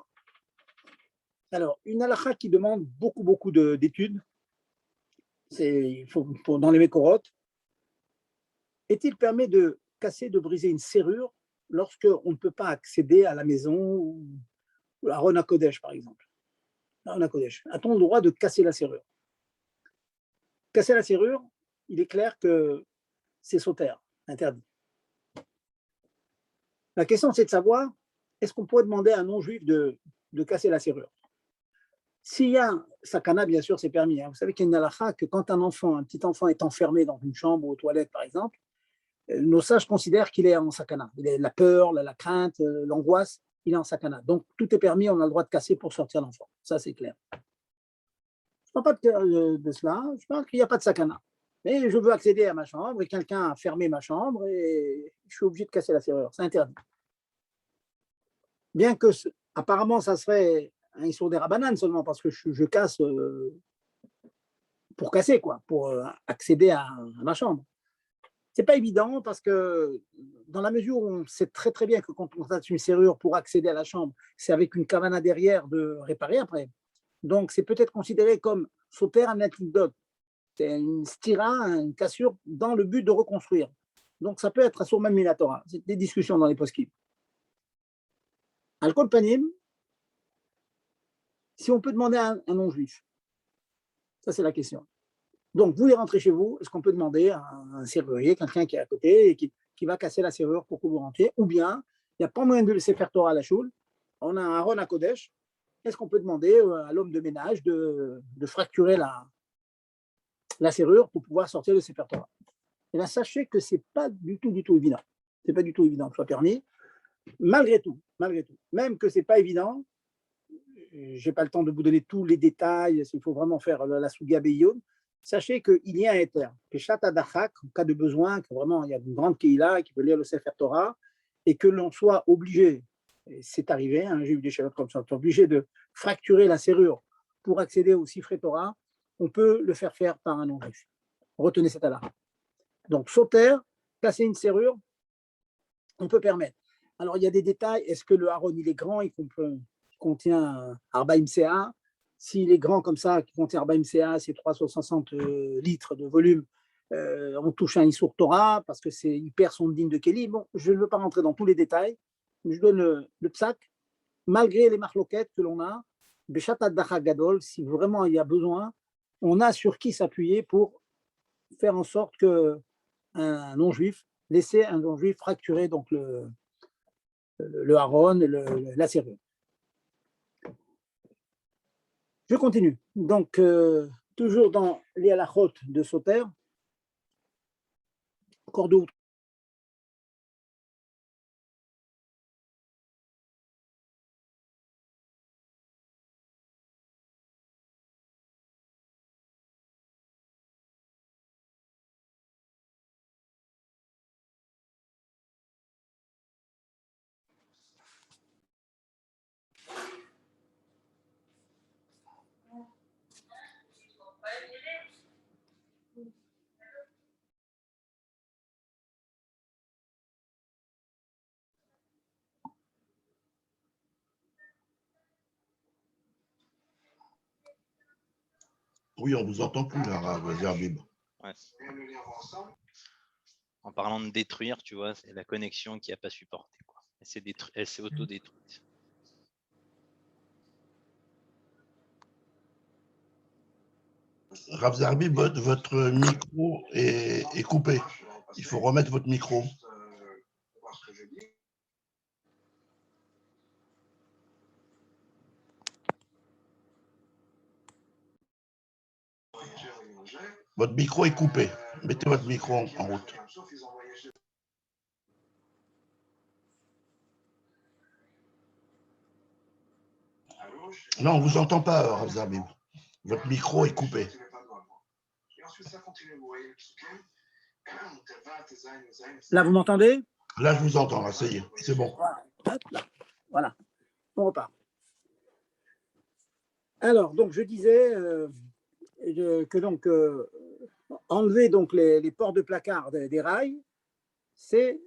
alors, une halakha qui demande beaucoup d'études, c'est dans les Mékorotes, est-il permis de casser, de briser une serrure lorsqu'on ne peut pas accéder à la maison ou à Ron HaKodesh, par exemple? Ron HaKodesh. A-t-on le droit de casser la serrure? Casser la serrure, il est clair que c'est Soter, interdit. La question, c'est de savoir, est-ce qu'on pourrait demander à un non-juif de casser la serrure? S'il y a un sakana, bien sûr, c'est permis. Hein. Vous savez qu'il y a une halakha que quand un petit enfant est enfermé dans une chambre ou aux toilettes, par exemple, nos sages considèrent qu'il est en sakana. Il a la peur, la crainte, l'angoisse, il est en sakana. Donc, tout est permis, on a le droit de casser pour sortir l'enfant. Ça, c'est clair. Je ne parle pas de cela, je parle qu'il n'y a pas de sakana. Mais je veux accéder à ma chambre et quelqu'un a fermé ma chambre et je suis obligé de casser la serrure. C'est interdit. Bien que, apparemment, ça serait un issour des Rabbanan seulement parce que je casse pour casser, quoi, pour accéder à ma chambre. C'est pas évident parce que dans la mesure où on sait très bien que quand on tape une serrure pour accéder à la chambre, c'est avec une kavana derrière de réparer après. Donc c'est peut-être considéré comme sauter un antidote. C'est une stira, une cassure dans le but de reconstruire. Donc ça peut être à même minatora. C'est des discussions dans les poskim. Al-Kol Panim, si on peut demander à un non-juif, ça c'est la question. Donc, vous rentrez chez vous, est-ce qu'on peut demander à un serrurier, quelqu'un qui est à côté et qui va casser la serrure pour que vous rentriez? Ou bien, il n'y a pas moyen de laisser faire Torah à la choule, on a un Aaron à Kodesh, est-ce qu'on peut demander à l'homme de ménage de fracturer la serrure pour pouvoir sortir de Sefer Torah? Et bien, sachez que ce n'est pas du tout évident. Ce n'est pas du tout évident que ce soit permis. Malgré tout, même que ce n'est pas évident, je n'ai pas le temps de vous donner tous les détails, s'il faut vraiment faire la Souga Beyoun, sachez qu'il y a un éther, Peshat Adachak, en cas de besoin, que vraiment il y a une grande Kehila qui peut lire le Sefer Torah, et que l'on soit obligé, et c'est arrivé, j'ai eu des chefs comme ça, obligé de fracturer la serrure pour accéder au Sifré Torah, on peut le faire par un non-juif. Retenez cette halakha. Donc, sauter, casser une serrure, on peut permettre. Alors, il y a des détails, est-ce que le haron, il est grand, il contient Arbaim CA. S'il est grand comme ça, qui contient Arbaim CA, c'est 360 litres de volume, on touche un Issour Torah parce que il perd son digne de Kéli. Bon, je ne veux pas rentrer dans tous les détails, mais je donne le psak, malgré les marloquettes que l'on a, Beshat Ad-Dacha Gadol, si vraiment il y a besoin, on a sur qui s'appuyer pour faire en sorte qu'un non-juif, laisser un non-juif fracturer donc le haron, la serrure. Je continue. Donc, toujours dans les halachot de Soter, encore deux ou trois. Oui, on ne vous entend plus, là, Zarbib. Ouais. En parlant de détruire, tu vois, c'est la connexion qui n'a pas supporté, quoi. Elle s'est auto-détruite. Rav Zarbib, votre micro est coupé. Il faut remettre votre micro. Votre micro est coupé. Mettez votre micro en route. Non, on ne vous entend pas, Rav Zerbib. Votre micro est coupé. Là, vous m'entendez? Là, je vous entends, là, ça y est, c'est bon. Hop là. Voilà, on repart. Alors, donc, je disais que donc, enlever donc, les ports de placard des rails, c'est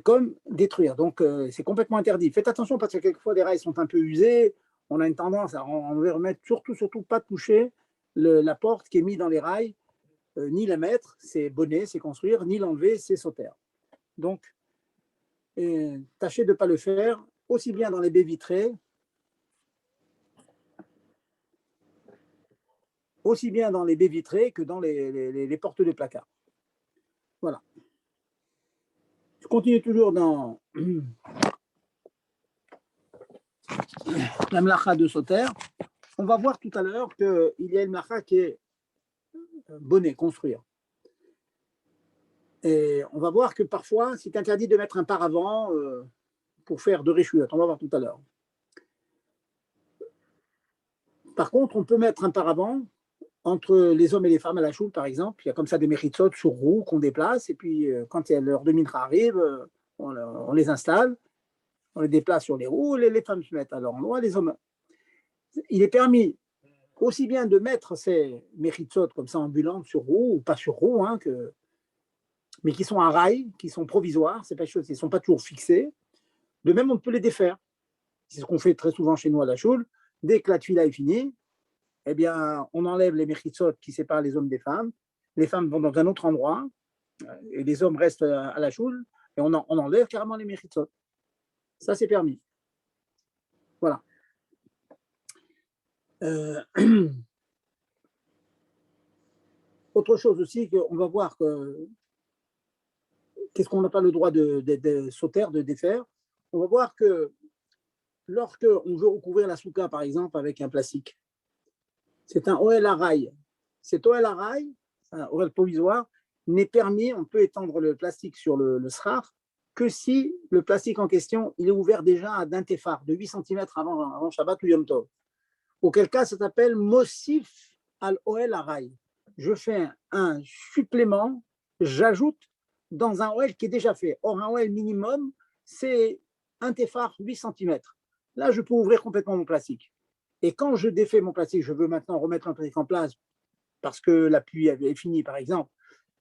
comme détruire. Donc, c'est complètement interdit. Faites attention parce que quelquefois, les rails sont un peu usés. On a une tendance à enlever, remettre, surtout pas toucher la porte qui est mise dans les rails, ni la mettre, c'est bonner, c'est construire, ni l'enlever, c'est sauter. Donc, tâchez de ne pas le faire, aussi bien dans les baies vitrées, que dans les portes de placard. Voilà. Je continue toujours dans la mlacha de sauter. On va voir tout à l'heure qu'il y a une mlacha qui est bonnet, construire. Et on va voir que parfois, c'est interdit de mettre un paravent pour faire de réchouillotte. On va voir tout à l'heure. Par contre, on peut mettre un paravent entre les hommes et les femmes à la choule, par exemple. Il y a comme ça des méritsot sur roue qu'on déplace. Et puis, quand l'heure de mincha arrive, on les installe, on les déplace sur les roues, les femmes se mettent à leur endroit, les hommes. Il est permis aussi bien de mettre ces méritsot comme ça ambulantes sur roue, ou pas sur roue, hein, mais qui sont à rail, qui sont provisoires, c'est pas chose, ils ne sont pas toujours fixés. De même, on peut les défaire. C'est ce qu'on fait très souvent chez nous à la choule. Dès que la tuila est finie, eh bien, on enlève les mechitsot qui séparent les hommes des femmes. Les femmes vont dans un autre endroit et les hommes restent à la choule et on enlève carrément les mechitsot. Ça, c'est permis. Voilà. Autre chose aussi, on va voir qu'est-ce qu'on n'a pas le droit de sauter, de défaire. On va voir que lorsqu'on veut recouvrir la souka, par exemple, avec un plastique, c'est un OL à rail. Cet OL à rail, un OL provisoire, n'est permis, on peut étendre le plastique sur le srar, que si le plastique en question, il est ouvert déjà d'un tefar, de 8 cm avant Shabbat ou Yom Tov. Auquel cas, ça s'appelle Mosif al OL à rail. Je fais un supplément, j'ajoute dans un OL qui est déjà fait. Or, un OL minimum, c'est un tefar 8 cm. Là, je peux ouvrir complètement mon plastique. Et quand je défais mon plastique, je veux maintenant remettre un plastique en place parce que la pluie est finie, par exemple,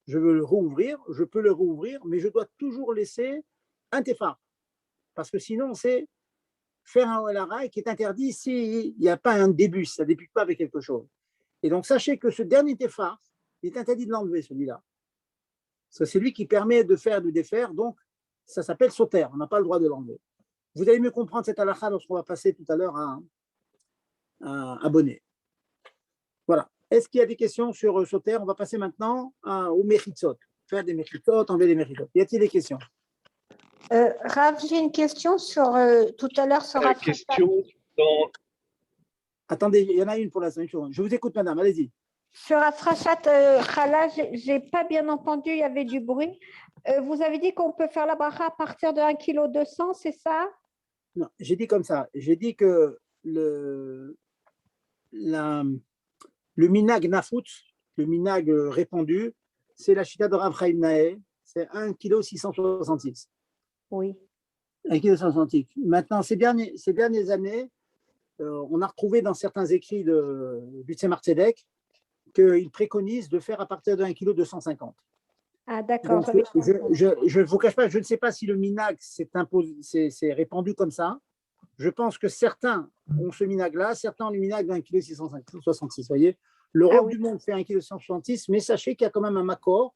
je veux le rouvrir, je peux le rouvrir, mais je dois toujours laisser un tefar. Parce que sinon, c'est faire un OLRI qui est interdit s'il n'y a pas un début, ça ne débute pas avec quelque chose. Et donc, sachez que ce dernier tefar, il est interdit de l'enlever, celui-là. C'est lui qui permet de faire, de défaire, donc ça s'appelle sauter, on n'a pas le droit de l'enlever. Vous allez mieux comprendre cette halakha lorsqu'on va passer tout à l'heure à un bonnet. Voilà. Est-ce qu'il y a des questions sur sauter? On va passer maintenant au mechitsot. Faire des mechitsot, enlever des mechitsot. Y a-t-il des questions? Rav, j'ai une question sur tout à l'heure sur question dans... Attendez, il y en a une pour l'instant. Je vous écoute, madame, allez-y. Sur Afrashat Chala, je n'ai pas bien entendu, il y avait du bruit. Vous avez dit qu'on peut faire la bracha à partir de 1,2 kg, c'est ça? Non, j'ai dit comme ça. J'ai dit que le minag nafut, le minag répandu, c'est la chita de Rav Chaim Naeh, c'est 1,666 kg. Oui. 1,666 kg. Maintenant, ces dernières années, on a retrouvé dans certains écrits du Tzemar Tzedek qu'il préconise de faire à partir de 1,250 kg. Ah, d'accord. Je ne vous cache pas, je ne sais pas si le minag s'est répandu comme ça. Je pense que certains ont ce minag-là, certains ont le minag d'un 1,666 kg. Vous voyez, l'Europe du monde fait 1,166 kg, mais sachez qu'il y a quand même un makor,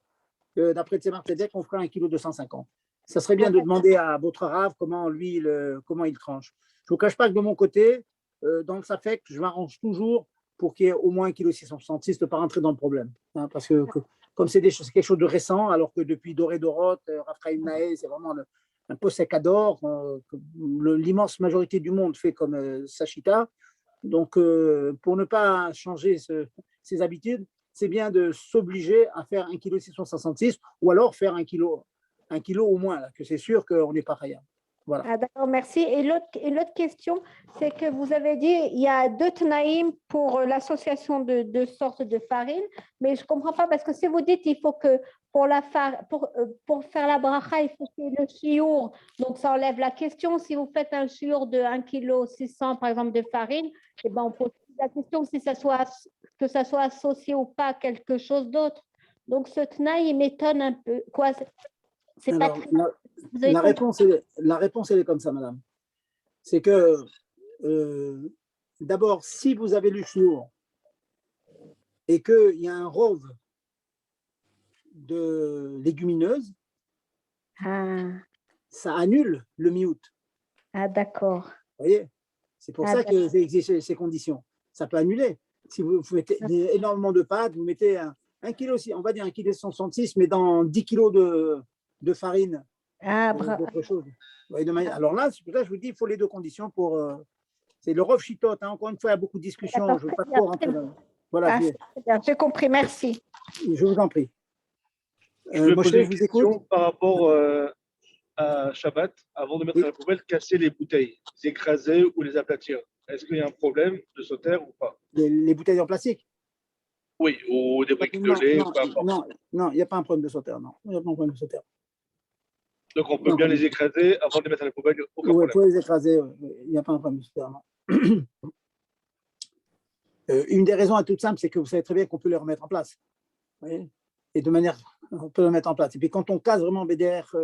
d'après Tzemar Tzedek, on fera 1,250 kg. Ça serait bien de demander à votre Rav comment il tranche. Je ne vous cache pas que de mon côté, dans le Safek, je m'arrange toujours pour qu'il y ait au moins 1,666 kg, de ne pas rentrer dans le problème. Hein, parce que comme c'est quelque chose de récent, alors que depuis Doré Dorot, Rav Chaim Naeh, c'est vraiment un posek ador, l'immense majorité du monde fait comme Sachita. Donc, pour ne pas changer ses habitudes, c'est bien de s'obliger à faire 1,666 kg ou alors faire 1 kg au moins, là, que c'est sûr qu'on n'est pas rien. Voilà. Ah, d'accord, merci. Et l'autre question, c'est que vous avez dit il y a 2 Tnaïm pour l'association de sortes de farine, mais je ne comprends pas parce que si vous dites il faut que pour faire la bracha, il faut qu'il y ait le chiour, donc ça enlève la question. Si vous faites un chiour de 1,6 kg par exemple de farine, eh ben, on pose la question si que ça soit associé ou pas à quelque chose d'autre. Donc ce Tnaïm il m'étonne un peu. Quoi, c'est pas Alors, très... Vous avez la réponse, elle est comme ça, madame. C'est que, d'abord, si vous avez le chiour et qu'il y a un rove de légumineuses, ça annule le miout. Ah, d'accord. Vous voyez? C'est pour Ah, ça que c'est ces conditions. Ça peut annuler. Si vous mettez énormément de pâtes, vous mettez un kilo, on va dire 1,166 kg, mais dans 10 kg de farine, d'autres choses. Alors là, c'est pour ça que je vous dis, il faut les deux conditions pour. C'est le rov shitot. Hein. Encore une fois, il y a beaucoup de discussions. Je ne veux pas trop rentrer dans. Voilà, j'ai compris, merci. Je vous en prie. Je Moshe, poser je une vous écoute. question par rapport à Shabbat, avant de mettre à la poubelle, casser les bouteilles, les écraser ou les aplatir. Est-ce qu'il y a un problème de sauter ou pas? Les bouteilles en plastique? Oui, ou des briques de lait, peu importe. Non, il n'y a pas un problème de sauter. Non, il n'y a pas un problème de sauter. Donc on peut bien les écraser avant de les mettre à la poubelle. Oui, vous pouvez les écraser. Il n'y a pas un problème de sauter. Non. Une des raisons à toute simple, c'est que vous savez très bien qu'on peut les remettre en place. Vous voyez, et de manière, on peut les mettre en place. Et puis quand on casse vraiment BDR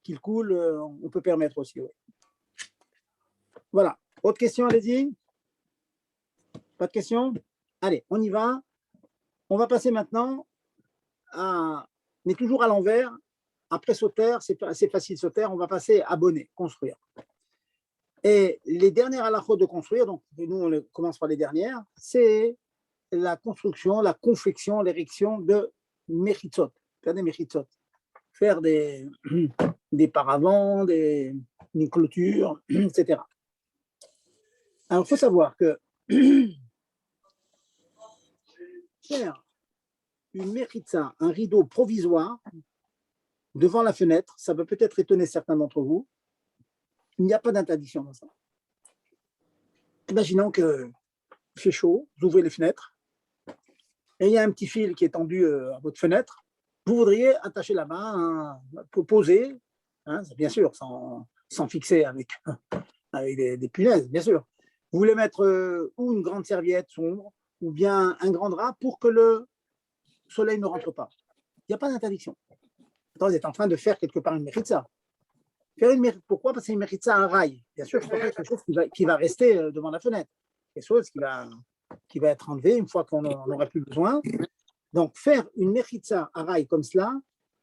qu'il coule, on peut permettre aussi. Oui. Voilà. Autre question, allez-y. Pas de questions? Allez, on y va. On va passer maintenant mais toujours à l'envers. Après sauter, c'est assez facile sauter. On va passer à bonnet, construire. Et les dernières halachot de construire, donc nous on commence par les dernières, c'est la construction, la confection, l'érection de mechitzot, faire des mechitzot, faire des paravents, des clôtures, etc. Alors il faut savoir que faire une mechitza, un rideau provisoire devant la fenêtre, ça peut peut-être étonner certains d'entre vous, il n'y a pas d'interdiction dans ça. Imaginons qu'il fait chaud, vous ouvrez les fenêtres, et il y a un petit fil qui est tendu à votre fenêtre, vous voudriez attacher là-bas, poser, hein, bien sûr, sans fixer avec des punaises, bien sûr. Vous voulez mettre ou une grande serviette sombre, ou bien un grand drap pour que le soleil ne rentre pas. Il n'y a pas d'interdiction. Attends, vous êtes en train de faire quelque part une mechitza. Pourquoi? Parce que c'est une mechitza à rail. Bien sûr, je quelque chose qui va rester devant la fenêtre. Quelque chose qui va être enlevé une fois qu'on n'en aura plus besoin. Donc, faire une mechitza à rail comme cela,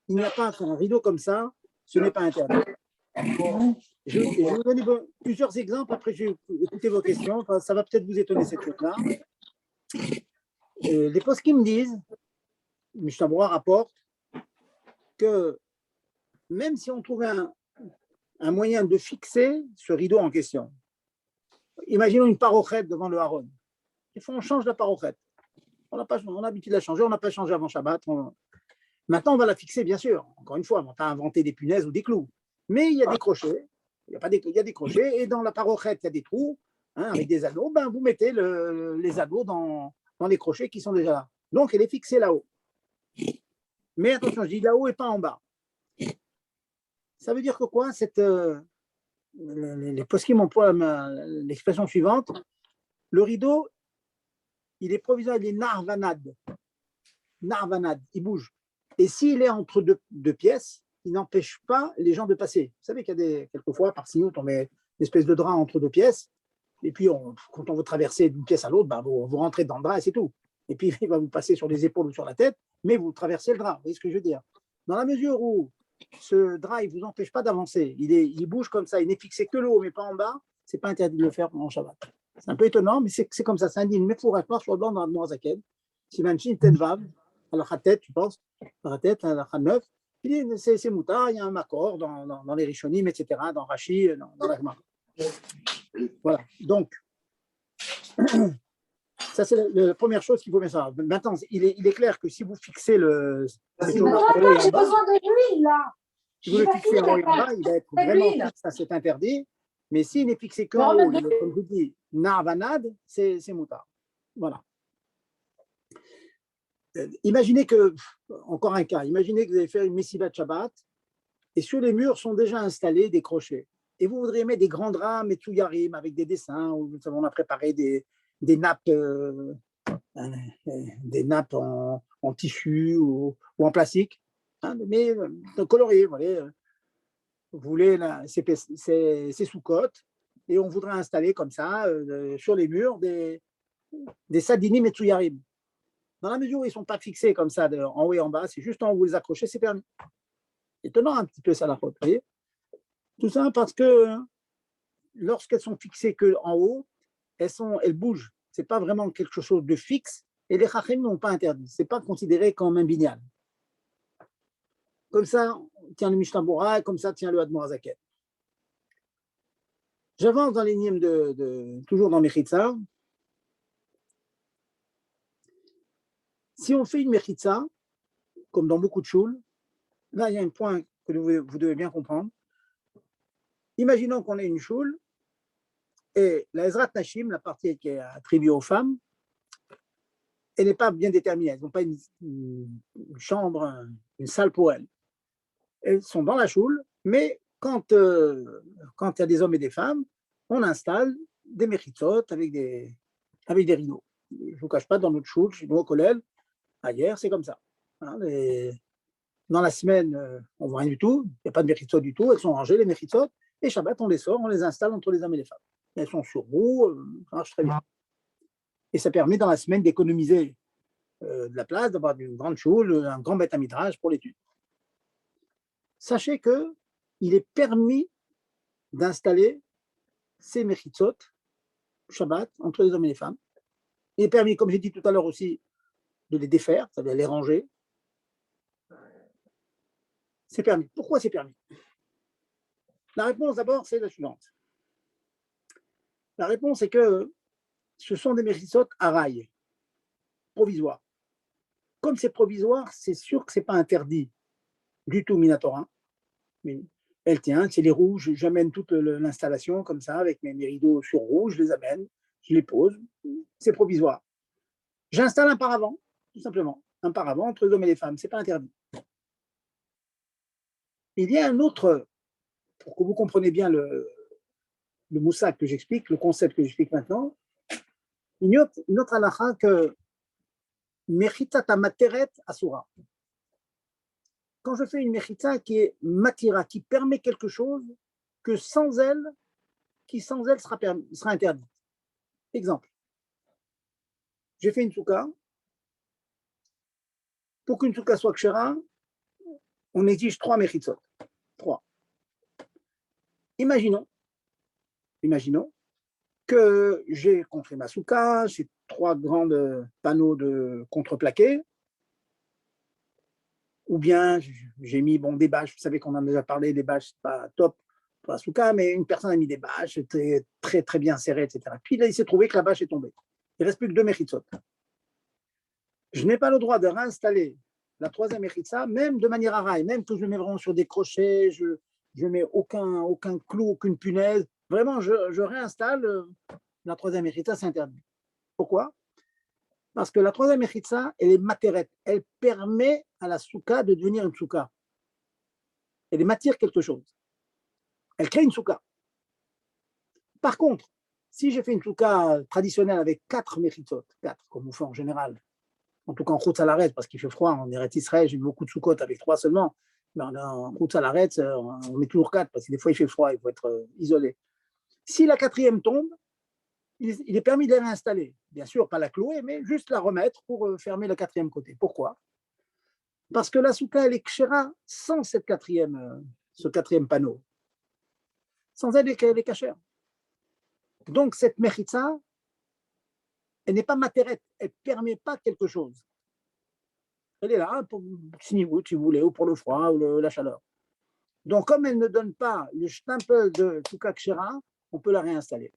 il n'y a pas à faire un rideau comme ça, ce n'est pas interdit. Je vais vous donner plusieurs exemples, après je vais écouter vos questions. Enfin, ça va peut-être vous étonner cette chose-là. Les poskim me disent, Mishnah Berurah rapporte, que même si on trouvait un moyen de fixer ce rideau en question, imaginons une parochette devant le haron, il faut qu'on change la parochette. On a l'habitude de la changer, on n'a pas changé avant Shabbat. Maintenant, on va la fixer, bien sûr. Encore une fois, on va pas inventer des punaises ou des clous. Mais il y a des crochets, il y a des crochets, et dans la parochette, il y a des trous, hein, avec des anneaux. Ben, vous mettez les anneaux dans les crochets qui sont déjà là. Donc, elle est fixée là-haut. Mais attention, je dis là-haut et pas en bas. Ça veut dire que quoi? Les poskim emploient l'expression suivante. Le rideau, il est provisoire, il est narvanad. Narvanad, il bouge. Et s'il est entre deux pièces, il n'empêche pas les gens de passer. Vous savez qu'il y a quelquefois, par signaux, on met une espèce de drap entre deux pièces, et puis quand on veut traverser d'une pièce à l'autre, ben, vous rentrez dans le drap et c'est tout. Et puis il va vous passer sur les épaules ou sur la tête, mais vous traversez le drap. Vous voyez ce que je veux dire? Dans la mesure où ce drap, il ne vous empêche pas d'avancer, il bouge comme ça, il n'est fixé que le haut, mais pas en bas, ce n'est pas interdit de le faire pendant Shabbat. C'est un peu étonnant, mais c'est comme ça. Ça indique une méfoura noir sur blanc dans le Zaken. Simanchin Tenvav, à la tête, tu penses, à la tête, à la 9, c'est moutard, il y a un makor dans les Rishonim, etc., dans Rashi, dans la Gemara. Voilà, donc, ça c'est la première chose qu'il faut mettre ça. Maintenant, il est clair que si vous fixez le. Maman, j'ai besoin de l'huile là. Si vous le fixez en haut et en bas, il va être vraiment fixe, ça c'est interdit. Mais s'il n'est fixé qu'en haut, comme je dis, narvanad, c'est moutard. Voilà. Imaginez que, encore un cas, imaginez que vous allez faire une messiba de Shabbat et sur les murs sont déjà installés des crochets. Et vous voudriez mettre des grands draps metsuyarim avec des dessins, où on a préparé des nappes, en tissu ou en plastique, hein, mais coloriées, vous voulez ces sous-côtes, et on voudrait installer comme ça, sur les murs, des sadinim metsuyarim. Dans la mesure où ils ne sont pas fixés comme ça, en haut et en bas, c'est juste en haut où vous les accrochez, c'est permis. Étonnant un petit peu ça, la faute, vous voyez. Tout ça parce que lorsqu'elles sont fixées qu'en haut, elles bougent. Ce n'est pas vraiment quelque chose de fixe, et les chachem n'ont pas interdit. Ce n'est pas considéré comme un binyan. Comme ça, tient le Mishnah Bora, comme ça, tient le Admor Hazaken. J'avance dans les nièmes toujours dans Mechitza. Si on fait une Mechitza, comme dans beaucoup de choules, là, il y a un point que vous devez bien comprendre. Imaginons qu'on ait une choule et la Ezrat Nashim, la partie qui est attribuée aux femmes, elle n'est pas bien déterminée. Elles n'ont pas une chambre, une salle pour elles. Elles sont dans la choule, mais quand il y a des hommes et des femmes, on installe des mechitzot avec des rideaux. Je ne vous cache pas, dans notre choule, chez nous au Kollel, ailleurs, c'est comme ça. Hein, dans la semaine, on ne voit rien du tout, il n'y a pas de mechitzot du tout, elles sont rangées, les mechitzot, et Shabbat, on les sort, on les installe entre les hommes et les femmes. Elles sont sur roue, ça marche très bien. Et ça permet dans la semaine d'économiser de la place, d'avoir une grande choule, un grand beth midrash pour l'étude. Sachez qu'il est permis d'installer ces mechitzot, Shabbat, entre les hommes et les femmes. Il est permis, comme j'ai dit tout à l'heure aussi, de les défaire, c'est-à-dire les ranger. C'est permis. Pourquoi c'est permis? La réponse d'abord, c'est la suivante. La réponse est que ce sont des mechitzot à rail, provisoires. Comme c'est provisoire, c'est sûr que ce n'est pas interdit du tout Minatora. Mais elle tient, c'est les rouges, j'amène toute l'installation comme ça, avec mes rideaux sur rouge, je les amène, je les pose, c'est provisoire. J'installe un paravent, tout simplement, un paravent entre les hommes et les femmes, ce n'est pas interdit. Il y a un autre, pour que vous compreniez bien le moussak que j'explique, le concept que j'explique maintenant, une autre halakha que Mechitat materet asura. Quand je fais une mechitza qui est matira, qui permet quelque chose que sans elle sera interdite. Exemple. J'ai fait une souka. Pour qu'une souka soit kshera, on exige 3 mechitzot. 3. Imaginons que j'ai construit ma souka, j'ai 3 grands panneaux de contreplaqué, ou bien j'ai mis des bâches, vous savez qu'on en a déjà parlé, des bâches, c'est pas top pour la souka, mais une personne a mis des bâches, très, très, très bien serrées, etc. Puis là, il s'est trouvé que la bâche est tombée. Il ne reste plus que 2 mechitzot. Je n'ai pas le droit de réinstaller la 3e mechitza, même de manière araille, même que je mets vraiment sur des crochets, je ne mets aucun clou, aucune punaise. Vraiment, je réinstalle la 3e mechitza, c'est interdit. Pourquoi? Parce que la 3e mechitza, elle est materet. Elle permet à la souka de devenir une souka. Elle ématire quelque chose. Elle crée une souka. Par contre, si j'ai fait une souka traditionnelle avec 4 mechitzot, 4 comme on fait en général, en tout cas en route à l'arrêt, parce qu'il fait froid, en Eretz Israël, j'ai beaucoup de soukot avec 3 seulement, mais en route à l'arrêt, on met toujours 4, parce que des fois il fait froid, il faut être isolé. Si la 4e tombe, il est permis de la réinstaller. Bien sûr, pas la clouer, mais juste la remettre pour fermer le 4e côté. Pourquoi? Parce que la souka, elle est kshera sans ce 4e panneau. Sans elle, elle est kashère. Donc, cette mechitza, elle n'est pas matérette, elle ne permet pas quelque chose. Elle est là pour si vous voulez, ou pour le froid, ou la chaleur. Donc, comme elle ne donne pas le stempel de souka kshera, on peut la réinstaller.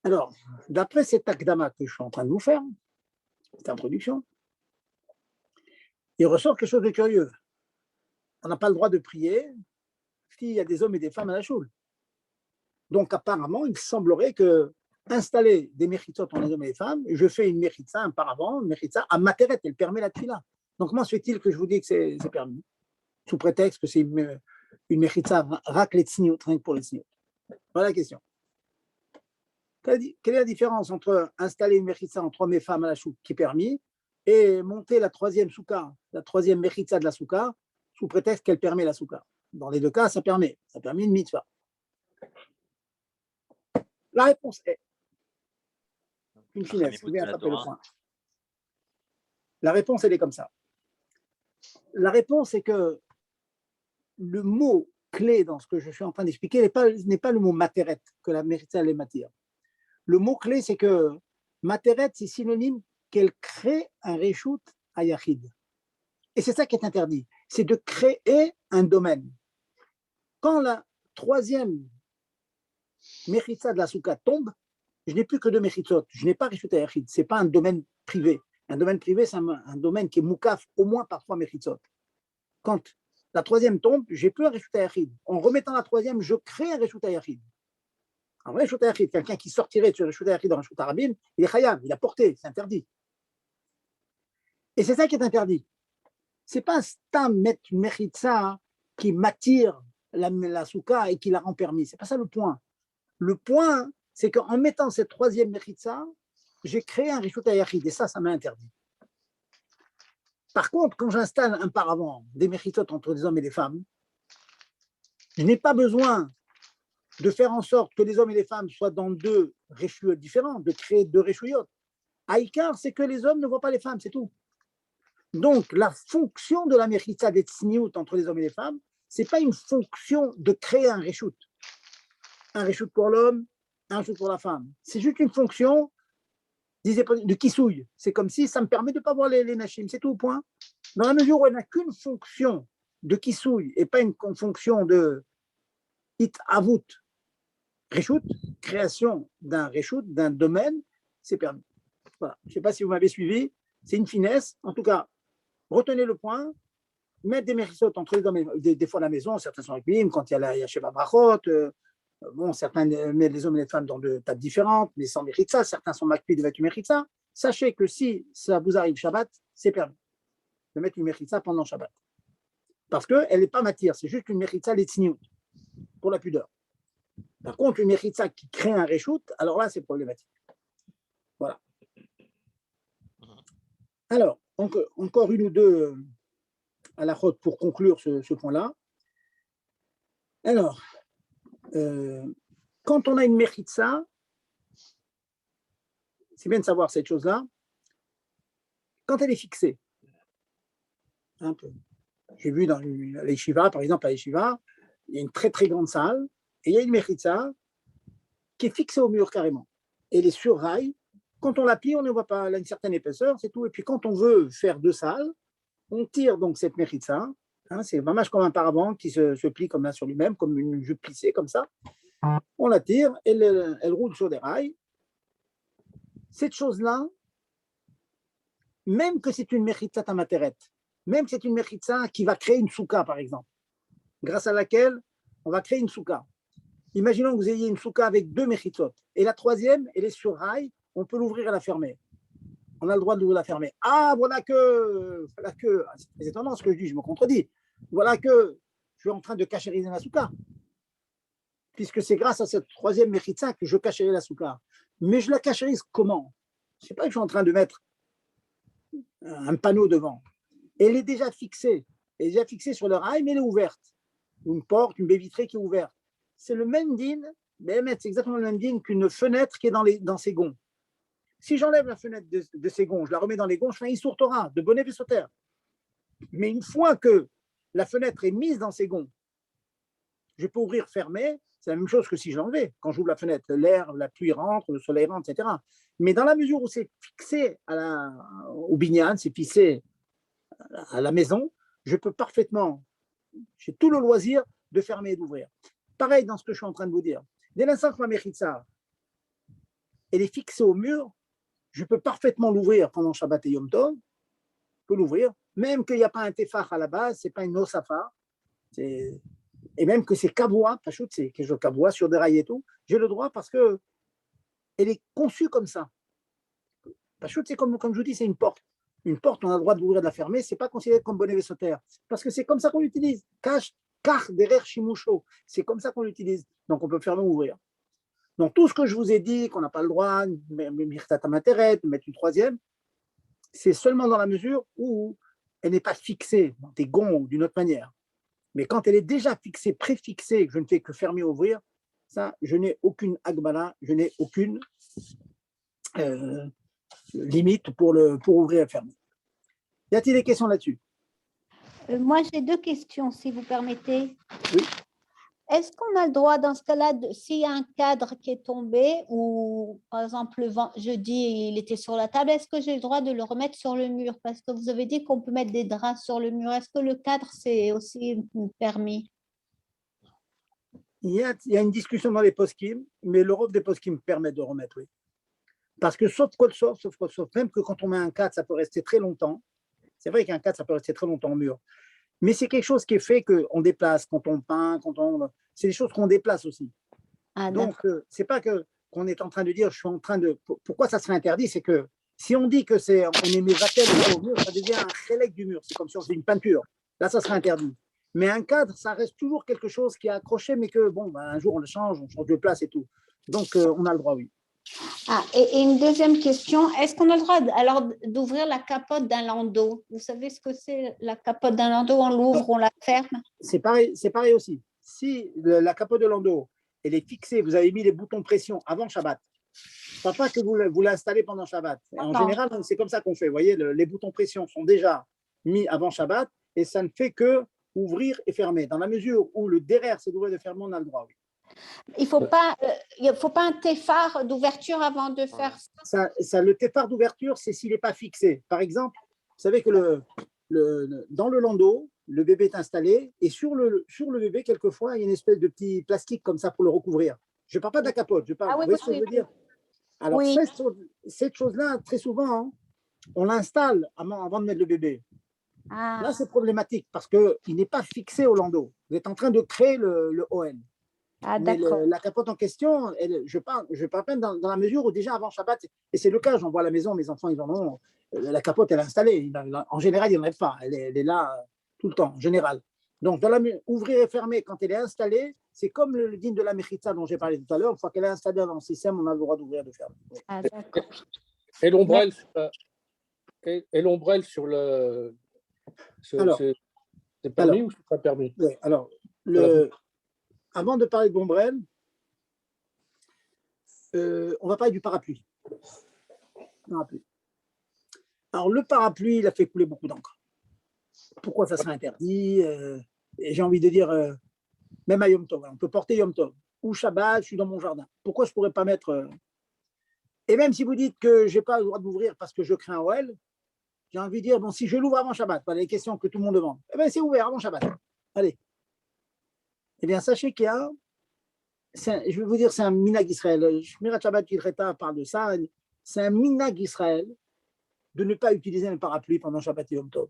Alors, d'après cet akdama que je suis en train de vous faire, cette introduction, il ressort quelque chose de curieux. on n'a pas le droit de prier s'il y a des hommes et des femmes à la choule. Donc, apparemment, il semblerait que installer des méchitzot entre les hommes et les femmes, je fais une méchitza, un paravent, une méchitza à materet, elle permet la tfila. Donc, comment se fait-il que je vous dis que c'est permis, sous prétexte que c'est une méchitza rak les tsniout, rien que pour les tsniout? Voilà la question. Quelle est la différence entre installer une méchitza entre hommes et femmes à la choule qui est permis et monter la troisième souka, la troisième méchitza de la souka, sous prétexte qu'elle permet la souka? Dans les deux cas, ça permet une mitzvah. La réponse est une finesse. Vous bien attraper le point. La réponse, elle est comme ça. La réponse est que le mot clé dans ce que je suis en train d'expliquer n'est pas le mot materet, que la méritza les m'attire. Le mot clé, c'est que materet, c'est synonyme qu'elle crée un reshoot à Yachid. Et c'est ça qui est interdit, c'est de créer un domaine. Quand la troisième méchitza de la souka tombe, je n'ai plus que deux méchitzot, je n'ai pas reshoot à Yachid, ce n'est pas un domaine privé. Un domaine privé, c'est un domaine qui est moukaf au moins par 3 méchitzot. Quand la troisième tombe, j'ai plus un reshoot à Yachid. En remettant la troisième, je crée un reshoot à Yachid. Un reshoot à Yachid, quelqu'un qui sortirait de reshoot à Yachid dans reshoot à Rabim, il est chayam, il a porté, c'est interdit. Et c'est ça qui est interdit. Ce n'est pas un stam mettre une mechitza qui m'attire la souka et qui la rend permis. Ce n'est pas ça le point. Le point, c'est qu'en mettant cette troisième mechitza, j'ai créé un reshoot à Yachid et ça m'a interdit. Par contre, quand j'installe un paravent, des méchitzot entre les hommes et les femmes, je n'ai pas besoin de faire en sorte que les hommes et les femmes soient dans deux réchuyot différents, de créer deux réchuyot. Aïkar, c'est que les hommes ne voient pas les femmes, c'est tout. Donc, la fonction de la méchitza des tsniout entre les hommes et les femmes, ce n'est pas une fonction de créer un reshoot. Un reshoot pour l'homme, un reshoot pour la femme. C'est juste une fonction de kissouille. C'est comme si ça me permet de ne pas voir les nashim, c'est tout au point. Dans la mesure où elle n'a qu'une fonction de kissouille et pas une fonction de it avut, reshoot, création d'un reshoot, d'un domaine, c'est permis. Voilà. Je ne sais pas si vous m'avez suivi, c'est une finesse. En tout cas, retenez le point, mettre des méchitzot entre les hommes et des fois à la maison, certains sont avec quand il y a la Yashiva Brachot, bon, certains mettent les hommes et les femmes dans deux tables différentes, mais sans méchitza, certains sont makpid avec une méchitza. Sachez que si ça vous arrive Shabbat, c'est permis de mettre une méchitza pendant Shabbat. Parce qu'elle n'est pas matière, c'est juste une méchitza les tsniout, pour la pudeur. Par contre, une méchitza qui crée un reshoot, alors là, c'est problématique. Voilà. Alors, encore une ou deux à la route pour conclure ce point-là. Alors, quand on a une méchitza, c'est bien de savoir cette chose-là, quand elle est fixée, un peu. J'ai vu dans l'Yeshiva, par exemple, à l'Yeshiva, il y a une très très grande salle, et il y a une méchitza qui est fixée au mur carrément. Et elle est sur rail. Quand on la plie, on ne voit pas, elle a une certaine épaisseur, c'est tout. Et puis quand on veut faire deux salles, on tire donc cette méchitza, c'est vraiment comme un paravent qui se plie comme là sur lui-même, comme une jupe plissée comme ça. On la tire, elle roule sur des rails. Cette chose-là, même que c'est une méchitza tamateret, même que c'est une méchitza qui va créer une souka, par exemple, grâce à laquelle on va créer une souka. Imaginons que vous ayez une souka avec deux méchitzot, et la troisième, elle est sur rail, on peut l'ouvrir et la fermer. On a le droit de la fermer. Ah, voilà que, c'est étonnant ce que je dis, je me contredis. Voilà que je suis en train de cachériser la souka, puisque c'est grâce à cette troisième méchitza que je cachérise la souka. Mais je la cachérise comment? Je ne sais pas que je suis en train de mettre un panneau devant. Elle est déjà fixée. Elle est déjà fixée sur le rail, mais elle est ouverte. Une porte, une baie vitrée qui est ouverte. C'est le même din, c'est exactement le même din qu'une fenêtre qui est dans ses gonds. Si j'enlève la fenêtre de ses gonds, je la remets dans les gonds, je fais un Issour Torah, de bonnet Vessoter. Mais une fois que la fenêtre est mise dans ses gonds, je peux ouvrir, fermer, c'est la même chose que si je l'enlevais. Quand j'ouvre la fenêtre, l'air, la pluie rentre, le soleil rentre, etc. Mais dans la mesure où c'est fixé au binyan, c'est fixé à la maison, je peux parfaitement, j'ai tout le loisir de fermer et d'ouvrir. Pareil dans ce que je suis en train de vous dire. Dès l'instant que ma méchitza, elle est fixée au mur, je peux parfaitement l'ouvrir pendant Shabbat et Yom Tov, je peux l'ouvrir, même qu'il n'y a pas un tefach à la base, ce n'est pas une osafa, Et même que c'est kaboua, pachout, c'est quelque chose kaboua sur des rails et tout, j'ai le droit parce que elle est conçue comme ça. Pachout, c'est comme je vous dis, c'est une porte. Une porte, on a le droit de l'ouvrir et de la fermer, c'est pas considéré comme bonnet vaisseautaire. Parce que c'est comme ça qu'on l'utilise. Cache, car derrière Shimusho. C'est comme ça qu'on l'utilise. Donc on peut fermer ou ouvrir. Donc tout ce que je vous ai dit, qu'on n'a pas le droit, Mirtata Materet, de mettre une troisième, c'est seulement dans la mesure où elle n'est pas fixée dans des gonds ou d'une autre manière. Mais quand elle est déjà fixée, préfixée, que je ne fais que fermer ou ouvrir, ça, je n'ai aucune agbala, je n'ai aucune limite pour ouvrir et fermer. Y a-t-il des questions là-dessus? Moi, j'ai 2 questions, si vous permettez. Oui. Est-ce qu'on a le droit, dans ce cas-là, s'il y a un cadre qui est tombé, ou par exemple, jeudi, il était sur la table, est-ce que j'ai le droit de le remettre sur le mur? Parce que vous avez dit qu'on peut mettre des draps sur le mur. Est-ce que le cadre, c'est aussi permis? Il y a une discussion dans les poskim, mais l'Europe des poskim permet de remettre, oui. Parce que sauf, même que quand on met un cadre, ça peut rester très longtemps. C'est vrai qu'un cadre, ça peut rester très longtemps au mur. Mais c'est quelque chose qui est fait qu'on déplace quand on peint, c'est des choses qu'on déplace aussi. Ah, donc, c'est pas qu'on est en train de dire, je suis en train de. Pourquoi ça serait interdit? C'est que si on dit que on est mévatel au mur, ça devient un chélek du mur. C'est comme si on faisait une peinture. Là, ça serait interdit. Mais un cadre, ça reste toujours quelque chose qui est accroché, mais que, bon, un jour, on change de place et tout. Donc, on a le droit, oui. Ah, et une deuxième question, est-ce qu'on a le droit alors d'ouvrir la capote d'un landau? Vous savez ce que c'est la capote d'un landau? On l'ouvre, on la ferme? C'est pareil aussi. Si la capote de landau, elle est fixée, vous avez mis les boutons pression avant Shabbat, pas que vous l'installez pendant Shabbat. En général, c'est comme ça qu'on fait. Vous voyez, les boutons pression sont déjà mis avant Shabbat et ça ne fait que ouvrir et fermer. Dans la mesure où le derrière, c'est d'ouvrir et de fermer, on a le droit, oui. Il ne faut pas un téphare d'ouverture avant de faire ça. Le téphare d'ouverture, c'est s'il n'est pas fixé. Par exemple, vous savez que dans le landau, le bébé est installé et sur le bébé, quelquefois, il y a une espèce de petit plastique comme ça pour le recouvrir. Je ne parle pas de la capote, vous voyez ce que je veux dire? Alors, oui. cette chose-là, très souvent, hein, on l'installe avant de mettre le bébé. Ah. Là, c'est problématique parce qu'il n'est pas fixé au landau. Vous êtes en train de créer le ON. Ah, mais d'accord. la capote en question, je parle dans la mesure où déjà avant Shabbat, et c'est le cas, j'en vois à la maison, mes enfants, ils en ont, la capote, elle est installée. En général, il n'y en a pas. Elle est là tout le temps, en général. Donc, ouvrir et fermer quand elle est installée, c'est comme le digne de la Mechitza dont j'ai parlé tout à l'heure. Une fois qu'elle est installée dans le système, on a le droit d'ouvrir et de fermer. Ah, d'accord. Et l'ombrelle sur le. C'est permis ou c'est pas permis? Oui, alors, avant de parler de l'ombrelle, on va parler du parapluie. Alors, le parapluie, il a fait couler beaucoup d'encre. Pourquoi ça serait interdit? Et j'ai envie de dire, même à Yom Tov, on peut porter Yom Tov. Ou Shabbat, je suis dans mon jardin. Pourquoi je ne pourrais pas mettre. Et même si vous dites que je n'ai pas le droit d'ouvrir parce que je crains un OL, j'ai envie de dire, bon, si je l'ouvre avant Shabbat, voilà les questions que tout le monde demande, eh bien, c'est ouvert avant Shabbat. Allez. Eh bien, sachez qu'il y a. Je vais vous dire, c'est un minag Israël. Shmirat Shabbat Kidreta parle de ça. C'est un minag Israël de ne pas utiliser un parapluie pendant Shabbat et Yom Tov.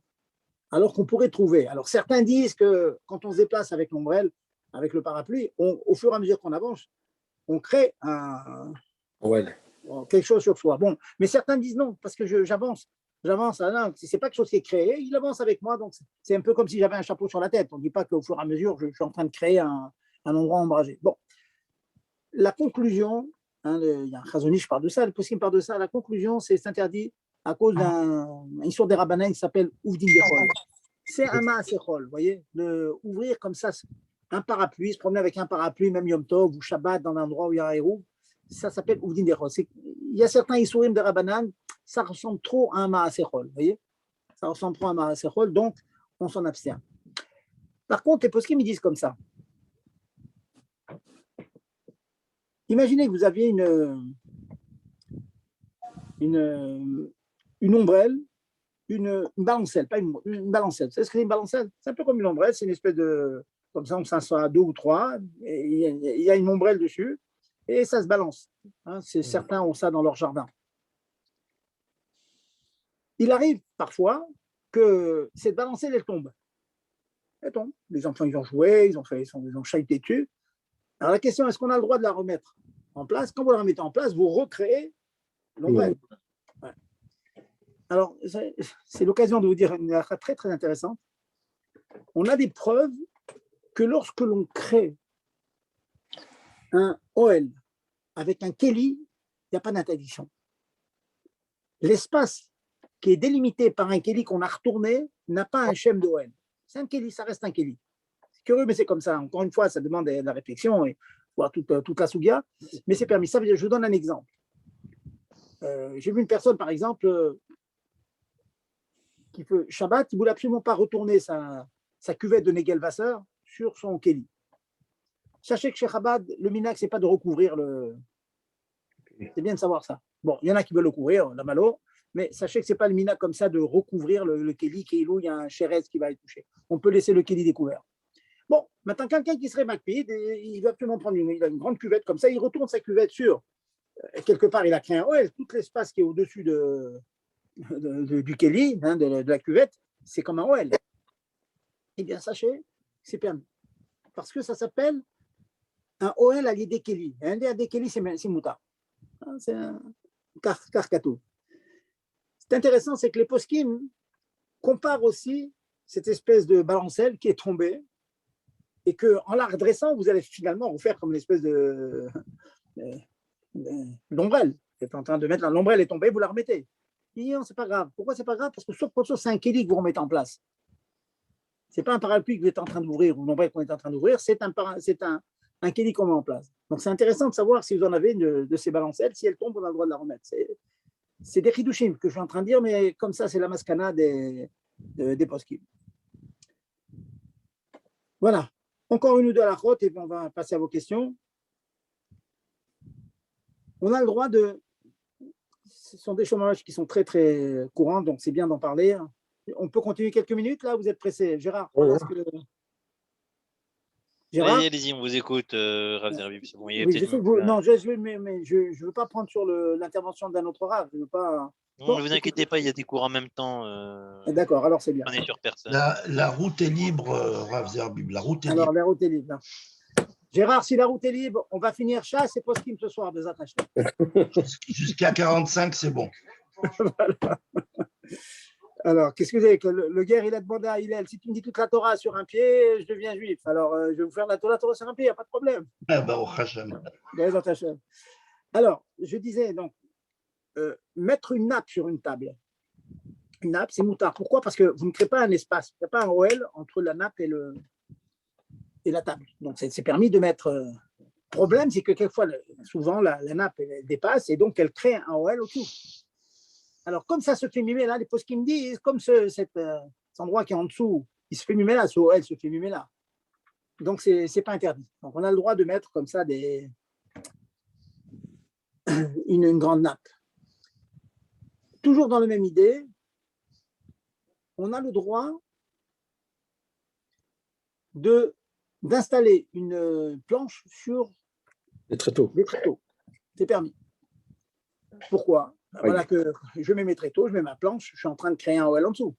Alors qu'on pourrait trouver. Alors certains disent que quand on se déplace avec l'ombrelle, avec le parapluie, au fur et à mesure qu'on avance, on crée quelque chose sur soi. Bon, mais certains disent non, parce que j'avance. C'est pas quelque chose qui est créé, il avance avec moi, donc c'est un peu comme si j'avais un chapeau sur la tête. On ne dit pas qu'au fur et à mesure, je suis en train de créer un endroit ombragé. Bon, la conclusion, il y a un Chazoni, je parle de ça, le Poskim parle de ça, la conclusion, c'est interdit à cause d'un histoire des Rabbanan qui s'appelle Ouvdin Dechol. C'est un Maasechol, vous voyez, ouvrir comme ça un parapluie, se promener avec un parapluie, même Yom Tov ou Shabbat dans un endroit où il y a un héros, ça s'appelle Ouvdin Dechol. Il y a certains Issourim de Rabbanan, ça ressemble trop à un Maasechol, vous voyez, ça ressemble trop à un Maasechol, donc on s'en abstient. Par contre, les Poskim, ils disent comme ça. Imaginez que vous aviez une ombrelle, une balancelle, pas une balancelle. Vous savez ce que c'est une balancelle? C'est un peu comme une ombrelle, c'est une espèce de. Comme ça, on s'assoit à 2 ou 3, il y a une ombrelle dessus, et ça se balance. Certains ont ça dans leur jardin. Il arrive parfois que cette balancelle, elle tombe. elle tombe. Les enfants, ils ont joué, ils ont chahuté dessus. Alors la question, est-ce qu'on a le droit de la remettre en place? Quand vous la remettez en place, vous recréez l'ombrelle. Ouais. Alors, c'est l'occasion de vous dire une affaire très, très intéressante. On a des preuves que lorsque l'on crée un OL avec un Kéli, il n'y a pas d'interdiction. L'espace qui est délimité par un Kéli qu'on a retourné n'a pas un Shem de OL. C'est un Kéli, ça reste un Kéli. C'est curieux, mais c'est comme ça. Encore une fois, ça demande de la réflexion et voir toute la souga, mais c'est permis. Ça veut dire, je vous donne un exemple. J'ai vu une personne, par exemple, qui fait Shabbat, il ne voulait absolument pas retourner sa cuvette de Negelwasser sur son Kéli. Sachez que chez Chabad, le minac, ce n'est pas de recouvrir le. C'est bien de savoir ça. Bon, il y en a qui veulent le couvrir, la malo, mais sachez que ce n'est pas le minac comme ça de recouvrir le Kéli, où il y a un chérez qui va être touché. On peut laisser le Kéli découvert. Bon, maintenant, quelqu'un qui serait macpide, il va absolument prendre il a une grande cuvette comme ça, il retourne sa cuvette sur. Quelque part, il a créé un OL, tout l'espace qui est au-dessus du Kéli, hein, de la cuvette, c'est comme un OL. Eh bien, sachez, c'est permis. Parce que ça s'appelle un OL à l'idée Kéli. Un des Kéli, c'est Mouta. C'est un carcato. C'est intéressant, c'est que les poskim comparent aussi cette espèce de balancelle qui est tombée et qu'en la redressant, vous allez finalement refaire comme une espèce d'ombrelle. Vous êtes en train de mettre l'ombrelle est tombée, vous la remettez. Et non, c'est pas grave. Pourquoi c'est pas grave? Parce que sauf pour ça, c'est un Kéli que vous remettez en place. C'est pas un parapluie que vous êtes en train d'ouvrir ou une ombrelle qu'on est en train d'ouvrir, c'est un Kéli qu'on met en place. Donc c'est intéressant de savoir si vous en avez une de ces balancelles, si elle tombe, on a le droit de la remettre. C'est des chidushim que je suis en train de dire, mais comme ça, c'est la maskana des poskim. Voilà. Encore une ou deux à la route et puis on va passer à vos questions. On a le droit de. Ce sont des chômages qui sont très, très courants, donc c'est bien d'en parler. On peut continuer quelques minutes, là, vous êtes pressé. Gérard, Oui, Gérard, Allez-y, on vous écoute, Rav Zerbib. C'est bon, il y a oui, peut-être je sais que une- non, je veux pas prendre sur l'intervention d'un autre Rav. Je veux pas. Non, ne vous inquiétez pas, il y a des cours en même temps. D'accord, alors c'est bien. On est sur personne. La route est libre, Rav Zerbib. La route est Alors, libre. la route est libre. Gérard, si la route est libre, on va finir chasse et poskim ce soir, des attachés. Jusqu'à 45, c'est bon. Voilà. Alors, qu'est-ce que vous avez que le guerre, il a demandé à Hillel, si tu me dis toute la Torah sur un pied, je deviens juif. Alors, je vais vous faire la Torah sur un pied, il n'y a pas de problème. Ah bah, au Hachem. Alors, je disais donc, mettre une nappe sur une table. Une nappe, c'est moutard. Pourquoi? Parce que vous ne créez pas un espace, il n'y a pas un OL entre la nappe et la table. Donc, c'est permis de mettre. Le problème, c'est que quelquefois, souvent, la nappe elle dépasse et donc elle crée un OL autour. Alors, comme ça se fait mimer là, les poskim disent, comme cet endroit qui est en dessous, il se fait mimer là, ce OL se fait mimer là. Donc, ce n'est pas interdit. Donc, on a le droit de mettre comme ça une grande nappe. Toujours dans la même idée, on a le droit d'installer une planche sur les tréteaux. des tréteaux. C'est permis. Pourquoi? Voilà que je mets mes tréteaux, je mets ma planche, je suis en train de créer un OL en dessous.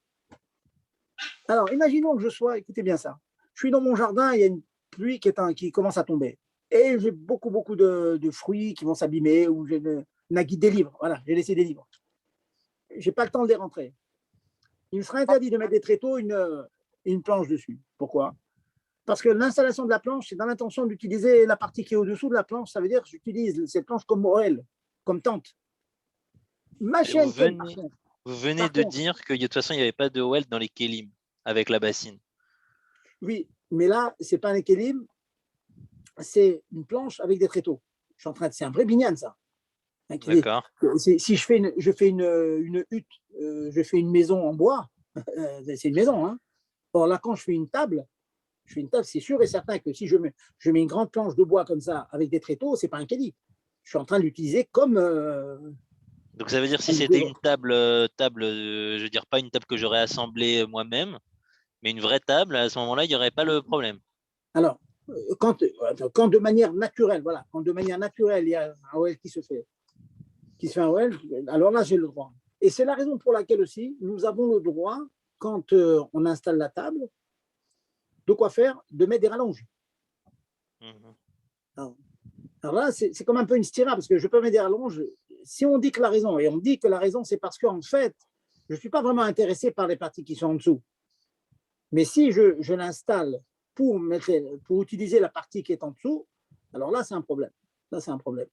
Alors, imaginons que je sois, écoutez bien ça, je suis dans mon jardin, il y a une pluie qui commence à tomber. Et j'ai beaucoup de fruits qui vont s'abîmer, ou j'ai des livres. Voilà, j'ai laissé des livres. Je n'ai pas le temps de les rentrer. Il me sera interdit de mettre des tréteaux, une planche dessus. Pourquoi? Parce que l'installation de la planche, c'est dans l'intention d'utiliser la partie qui est au-dessous de la planche. Ça veut dire que j'utilise cette planche comme OL, comme tente. Ma chaîne, Vous venez de dire que de toute façon, il n'y avait pas de OL dans les Kélim avec la bassine. Oui, mais là, ce n'est pas un kélim, c'est une planche avec des tréteaux. C'est un vrai binyan, ça. D'accord. Si je fais une hutte, je fais une maison en bois, c'est une maison. Hein. Or là, quand je fais une table, c'est sûr et certain que si je mets une grande planche de bois comme ça avec des tréteaux, ce n'est pas un kélim. Je suis en train de l'utiliser comme. Donc ça veut dire si c'était une table, je veux dire pas une table que j'aurais assemblée moi-même, mais une vraie table, à ce moment-là, il n'y aurait pas le problème. Alors, quand de manière naturelle, voilà, quand de manière naturelle, il y a un OL qui se fait un OL, alors là, j'ai le droit. Et c'est la raison pour laquelle aussi, nous avons le droit, quand on installe la table, de quoi faire, de mettre des rallonges. Mhm. Alors là, c'est comme un peu une stira, parce que je peux mettre des rallonges. Si on dit que la raison, et on dit que la raison, c'est parce qu'en fait, je ne suis pas vraiment intéressé par les parties qui sont en dessous. Mais si je l'installe pour utiliser la partie qui est en dessous, alors là, c'est un problème. Là, c'est un problème.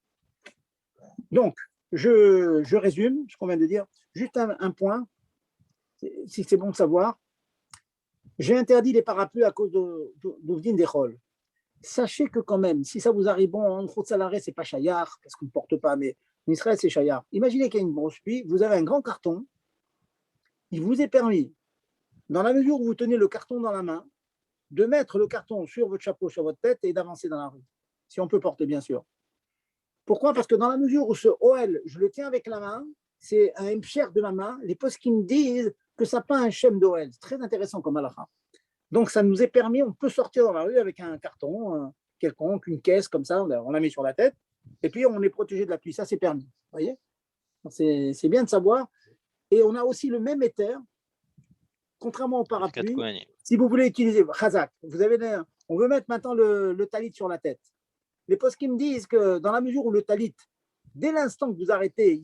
Donc, je résume ce qu'on vient de dire. Juste un point, si c'est bon de savoir. J'ai interdit les parapluies à cause d'Ouvdin des rôles. Sachez que quand même, si ça vous arrive, bon, en trop de salariés, c'est pas chayar, parce qu'on ne porte pas, mais en Israël, c'est chayar. Imaginez qu'il y a une grosse pluie, vous avez un grand carton, il vous est permis, dans la mesure où vous tenez le carton dans la main, de mettre le carton sur votre chapeau, sur votre tête et d'avancer dans la rue, si on peut porter, bien sûr. Pourquoi? Parce que dans la mesure où ce OL, je le tiens avec la main, c'est un hemcher de ma main, les postes qui me disent que ça n'a pas un shem d'OL. C'est très intéressant comme halakha. Donc, ça nous est permis, on peut sortir dans la rue avec un carton quelconque, une caisse comme ça, on la met sur la tête, et puis on est protégé de la pluie. Ça, c'est permis. Vous voyez? C'est bien de savoir. Et on a aussi le même éther, contrairement au parapluie. Si vous voulez utiliser Khazak, on veut mettre maintenant le talit sur la tête. Les postes qui me disent que dans la mesure où le talit, dès l'instant que vous arrêtez,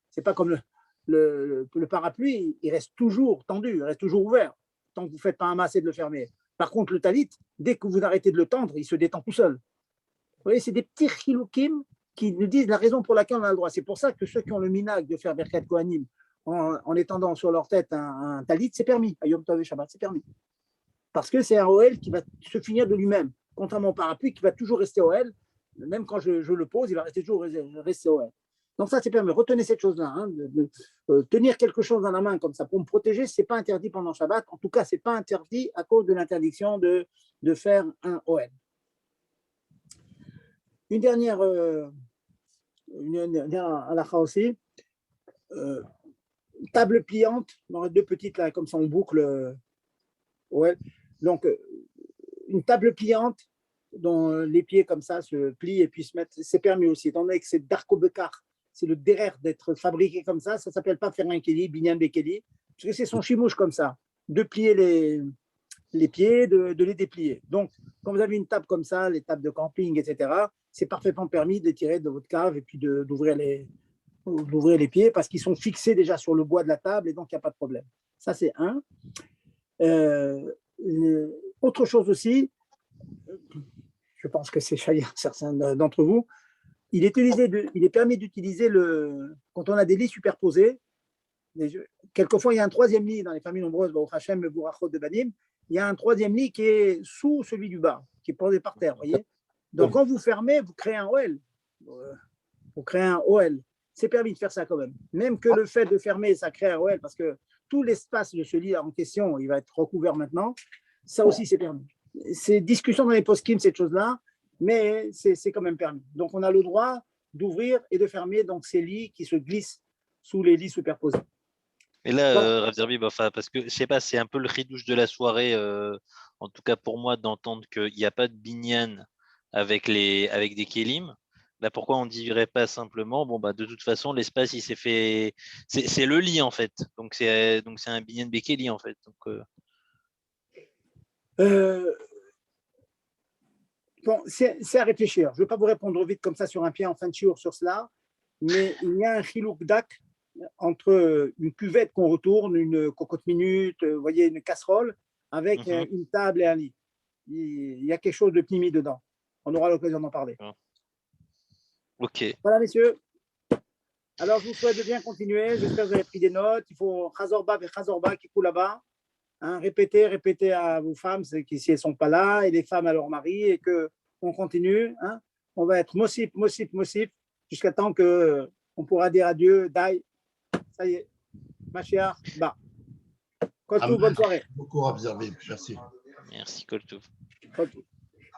c'est pas comme le parapluie, il reste toujours tendu, il reste toujours ouvert, tant que vous ne faites pas un masser de le fermer. Par contre, le talit, dès que vous arrêtez de le tendre, il se détend tout seul. Vous voyez, c'est des petits chiloukim qui nous disent la raison pour laquelle on a le droit. C'est pour ça que ceux qui ont le minag de faire Birkat Kohanim en étendant sur leur tête un talit, c'est permis. À Yom Tov et Shabbat, c'est permis. Parce que c'est un OL qui va se finir de lui-même, contrairement au parapluie qui va toujours rester OL. Même quand je le pose, il va toujours rester OL. Donc ça, c'est permis. Retenez cette chose-là. Hein, tenir quelque chose dans la main comme ça pour me protéger, ce n'est pas interdit pendant Shabbat. En tout cas, ce n'est pas interdit à cause de l'interdiction de faire un OL. Une dernière halakha aussi. Table pliante, dans les deux petites là, comme ça on boucle. OL. Donc, une table pliante dont les pieds comme ça se plient et puis se mettent, c'est permis aussi. Étant donné que c'est d'Arkobekar, c'est le derrière d'être fabriqué comme ça ne s'appelle pas faire un keli, binyan bekeli, parce que c'est son chimouche comme ça, de plier les pieds, de les déplier. Donc, quand vous avez une table comme ça, les tables de camping, etc., c'est parfaitement permis de les tirer de votre cave et puis d'ouvrir les pieds parce qu'ils sont fixés déjà sur le bois de la table et donc il n'y a pas de problème. Ça, c'est un. Autre chose aussi, je pense que c'est chahir certains d'entre vous, il est permis d'utiliser quand on a des lits superposés. Quelquefois, il y a un troisième lit dans les familles nombreuses, au Hachem, le Bourachot de Banim, il y a un troisième lit qui est sous celui du bas, qui est posé par terre. Voyez. Donc, quand vous fermez, vous créez un OL. C'est permis de faire ça quand même. Même que le fait de fermer, ça crée un OL, parce que tout l'espace de ce lit en question, il va être recouvert maintenant. Ça aussi, c'est permis. C'est discussion dans les post-kim, cette chose-là, mais c'est quand même permis. Donc, on a le droit d'ouvrir et de fermer donc, ces lits qui se glissent sous les lits superposés. Et là, Rav Zerbi, parce que je sais pas, c'est un peu le ridouche de la soirée, en tout cas pour moi, d'entendre qu'il n'y a pas de binyan avec des kélim. Là, pourquoi on ne dirait pas simplement, de toute façon, l'espace, il s'est fait. C'est le lit, en fait. Donc, c'est un binyan bekeli, en fait. Donc, Bon, c'est à réfléchir. Je ne vais pas vous répondre vite comme ça sur un pied en fin de jour sur cela, mais il y a un chilouk dak entre une cuvette qu'on retourne, une cocotte minute, vous voyez, une casserole, avec une table et un lit. Il y a quelque chose de pnimi dedans. On aura l'occasion d'en parler. Ok. Voilà, messieurs. Alors, je vous souhaite de bien continuer. J'espère que vous avez pris des notes. Il faut Chazorba et Chazorba qui coulent là-bas. Hein, répétez à vos femmes si elles ne sont pas là, et les femmes à leur mari, et qu'on continue. Hein. On va être Mossif, jusqu'à temps qu'on pourra dire adieu, Dai. Ça y est, Mashiach, bah. Koltou, bonne soirée. Beaucoup à observer. Merci. Merci, Koltou.